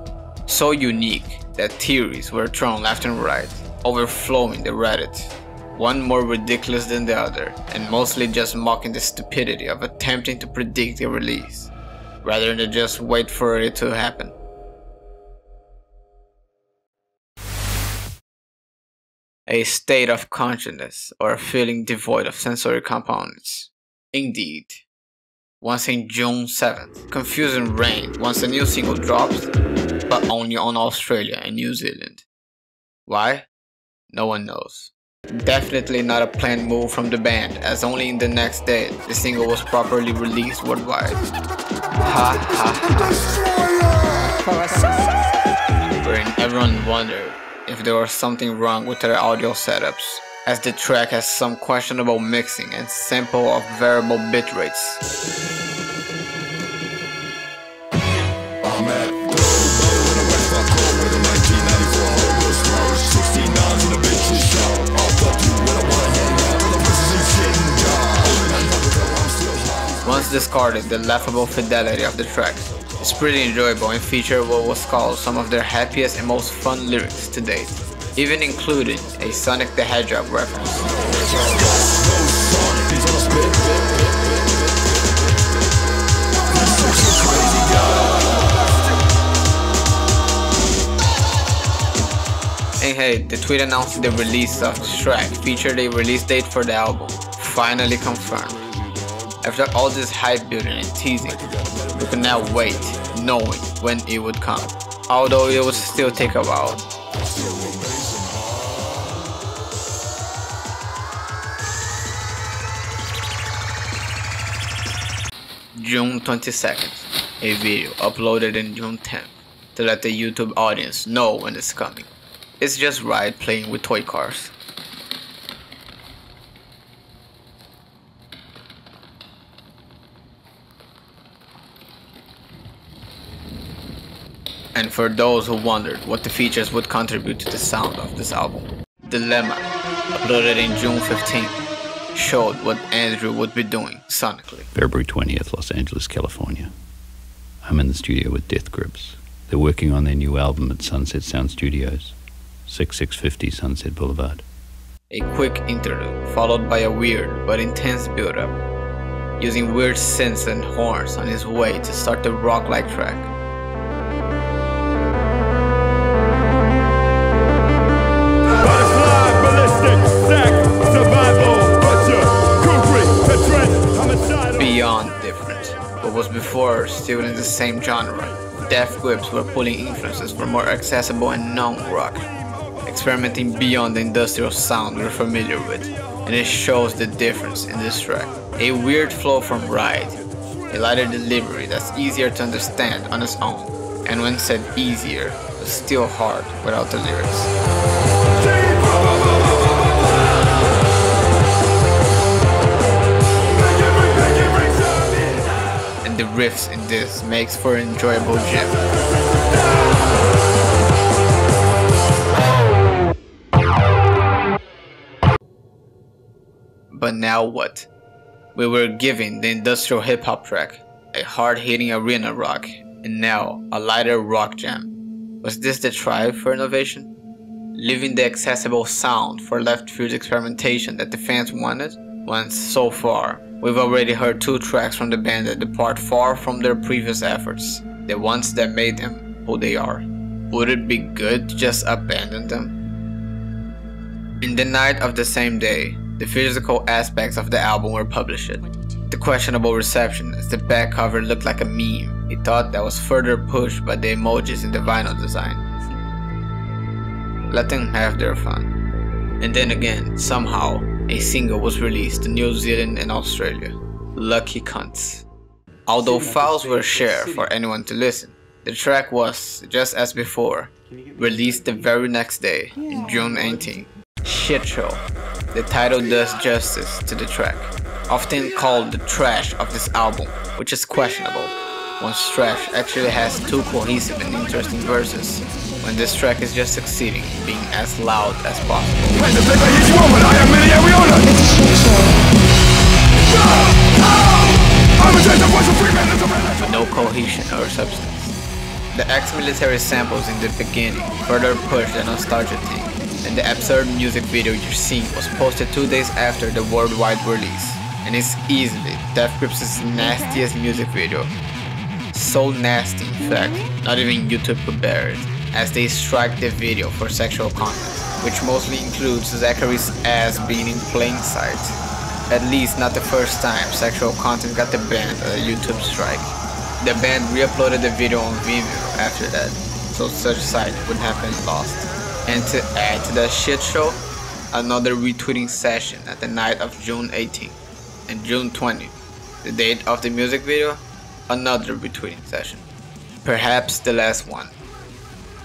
So unique that theories were thrown left and right, overflowing the Reddit, one more ridiculous than the other, and mostly just mocking the stupidity of attempting to predict the release, rather than just wait for it to happen. A state of consciousness or a feeling devoid of sensory components. Indeed. Once in June 7th, confusion reigned once a new single drops, but only on Australia and New Zealand. Why? No one knows. Definitely not a planned move from the band, as only in the next day the single was properly released worldwide. Ha ha ha. Wherein everyone wondered if there was something wrong with their audio setups, as the track has some questionable mixing and sample of variable bit rates. Once discarded the laughable fidelity of the track, it's pretty enjoyable and featured what was called some of their happiest and most fun lyrics to date, even including a Sonic the Hedgehog reference. And hey, the tweet announcing the release of the track featured a release date for the album, finally confirmed. After all this hype building and teasing, we could now wait, knowing when it would come, although it would still take a while. June 22nd, a video uploaded in June 10th to let the YouTube audience know when it's coming. It's just Riot playing with toy cars. And for those who wondered what the features would contribute to the sound of this album, Dilemma, uploaded in June 15th, showed what Andrew would be doing sonically. February 20th, Los Angeles, California. I'm in the studio with Death Grips. They're working on their new album at Sunset Sound Studios, 6650 Sunset Boulevard. A quick interlude, followed by a weird but intense build-up, using weird synths and horns on his way to start the rock-like track. Beyond different, what was before still in the same genre, Death Grips were pulling influences from more accessible and known rock, experimenting beyond the industrial sound we're familiar with, and it shows the difference in this track. A weird flow from Riot, a lighter delivery that's easier to understand on its own, and when said easier, was still hard without the lyrics. And the riffs in this makes for an enjoyable jam. But now what? We were given the industrial hip-hop track, a hard-hitting arena rock, and now a lighter rock jam. Was this the drive for innovation? Leaving the accessible sound for left-field experimentation that the fans wanted? Once so far, we've already heard 2 tracks from the band that depart far from their previous efforts, the ones that made them who they are. Would it be good to just abandon them? In the night of the same day, the physical aspects of the album were published. The questionable reception as the back cover looked like a meme, a thought that was further pushed by the emojis in the vinyl design. Let them have their fun. And then again, somehow, a single was released to New Zealand and Australia. Lucky cunts. Although files were shared for anyone to listen, the track was, just as before, released the very next day, in June 18. Shit Show. The title does justice to the track, often called the trash of this album, which is questionable, once trash actually has 2 cohesive and interesting verses, when this track is just succeeding in being as loud as possible. But no cohesion ex-military samples in the beginning further pushed the nostalgia thing, and the absurd music video you're seeing was posted 2 days after the worldwide release, and it's easily Death Grips' nastiest music video. So nasty, in fact, not even YouTube could bear it, as they strike the video for sexual content, which mostly includes Zachary's ass being in plain sight. At least not the first time sexual content got the band a YouTube strike. The band re-uploaded the video on Vimeo after that, so such site would have been lost. And to add to that shit show, another retweeting session at the night of June 18th and June 20th, the date of the music video, another retweeting session. Perhaps the last one,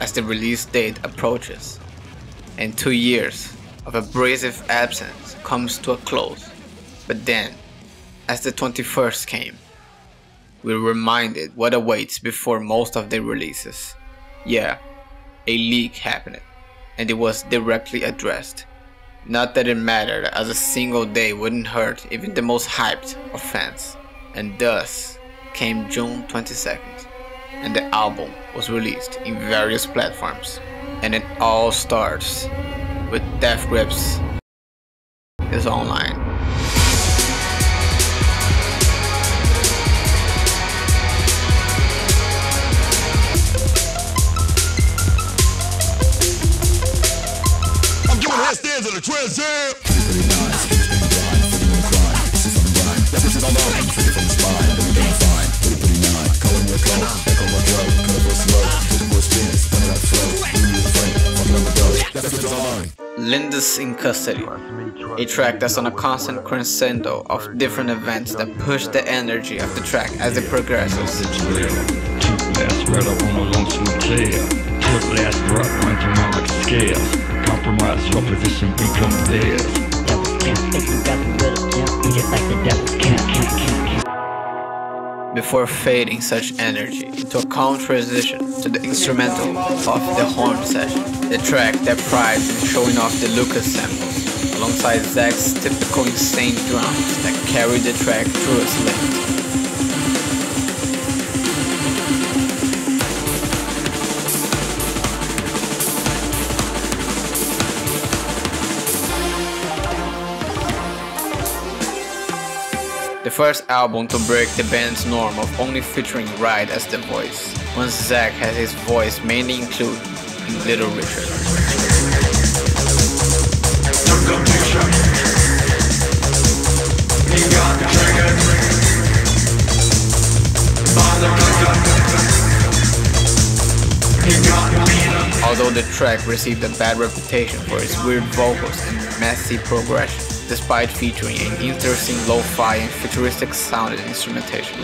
as the release date approaches, and 2 years of abrasive absence comes to a close. But then, as the 21st came, we're reminded what awaits before most of the releases. Yeah, a leak happened, and it was directly addressed. Not that it mattered, as a single day wouldn't hurt even the most hyped of fans. And thus came June 22nd, and the album was released in various platforms. And it all starts with Death Grips is online. Stands on the Trans Jam. Lindus in Custody, a track that's on a constant crescendo of different events that push the energy of the track as it progresses. Compromise your position, become theirs. Devils can't fake you, got the rhythm, yeah, beat it like the devils can't. Before fading such energy into a calm transition to the instrumental of the horn session, the track that prides in showing off the Lucas samples, alongside Zach's typical insane drums that carry the track through its length. The first album to break the band's norm of only featuring Ride as the voice, once Zach has his voice mainly included in Little Richard. Although the track received a bad reputation for its weird vocals and messy progression, despite featuring an interesting lo-fi and futuristic sounding instrumentation.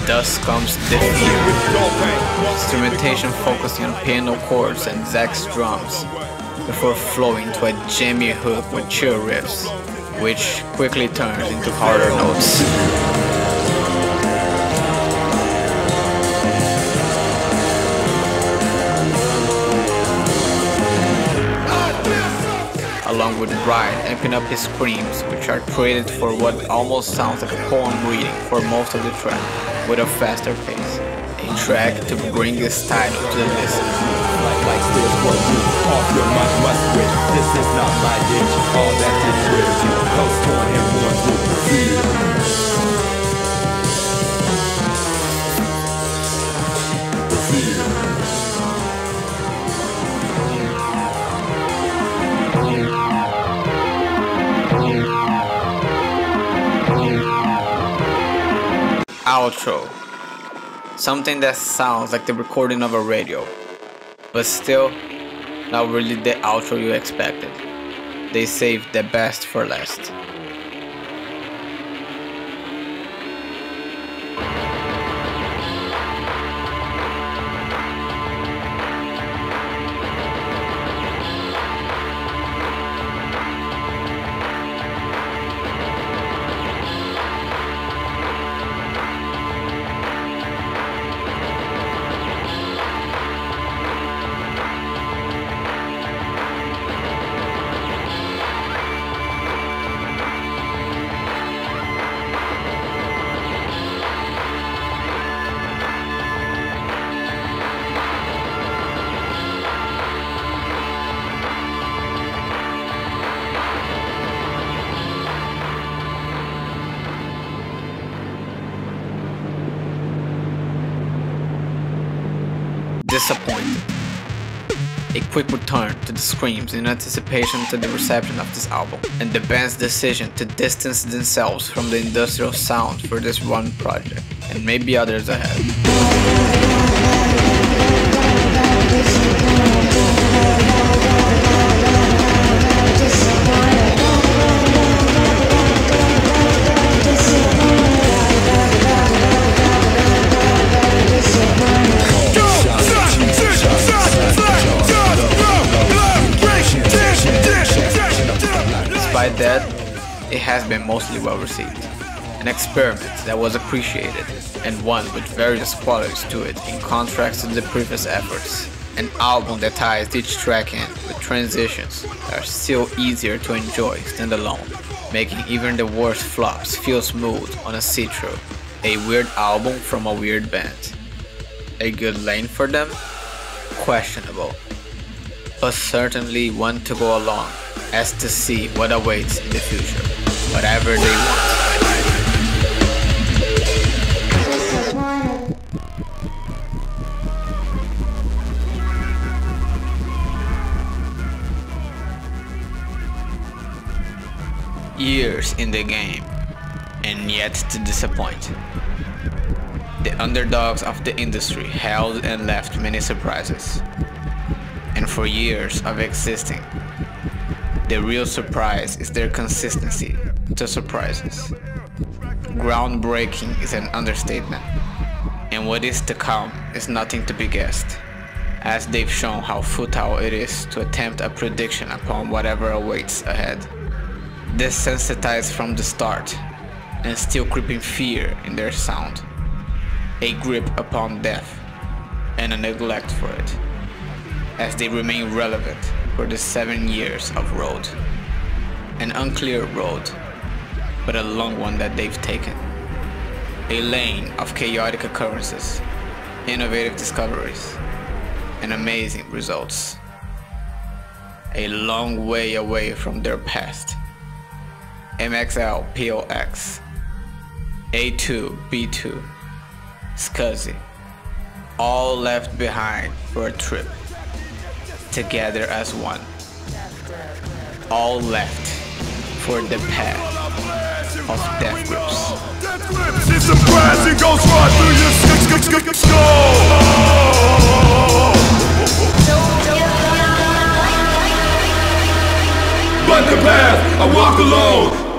Thus comes The Fear, instrumentation focusing on piano chords and Zach's drums, before flowing to a jammy hook with chill riffs, which quickly turns into harder notes. Along with Ride amping up his screams, which are traded for what almost sounds like a poem reading for most of the track, with a faster pace. A track to bring this title to the listener. Off your mind must win. This is not my ditch. All that is with you. Coast torn and one with fear. Outro. Something that sounds like the recording of a radio, but still not really the outro you expected. They saved the best for last. Disappointed. A quick return to the screams in anticipation to the reception of this album, and the band's decision to distance themselves from the industrial sound for this one project, and maybe others ahead. Despite that, it has been mostly well received. An experiment that was appreciated, and one with various qualities to it in contrast to the previous efforts. An album that ties each track in with transitions that are still easier to enjoy standalone, making even the worst flops feel smooth on a see-through. A weird album from a weird band. A good lane for them? Questionable. But certainly one to go along as to see what awaits in the future, whatever they want. Years in the game, and yet to disappoint. The underdogs of the industry held and left many surprises. And for years of existing, the real surprise is their consistency to surprises. Groundbreaking is an understatement, and what is to come is nothing to be guessed, as they've shown how futile it is to attempt a prediction upon whatever awaits ahead. Desensitized from the start, and still creeping fear in their sound. A grip upon death, and a neglect for it, as they remain relevant for the 7 years of road. An unclear road, but a long one that they've taken. A lane of chaotic occurrences, innovative discoveries, and amazing results. A long way away from their past. MXL POX, A2 B2, Scuzzy, all left behind for a trip, together as one. All left for the path of Death Grips. It's a blast, it goes right through your skull. But the path I walk alone.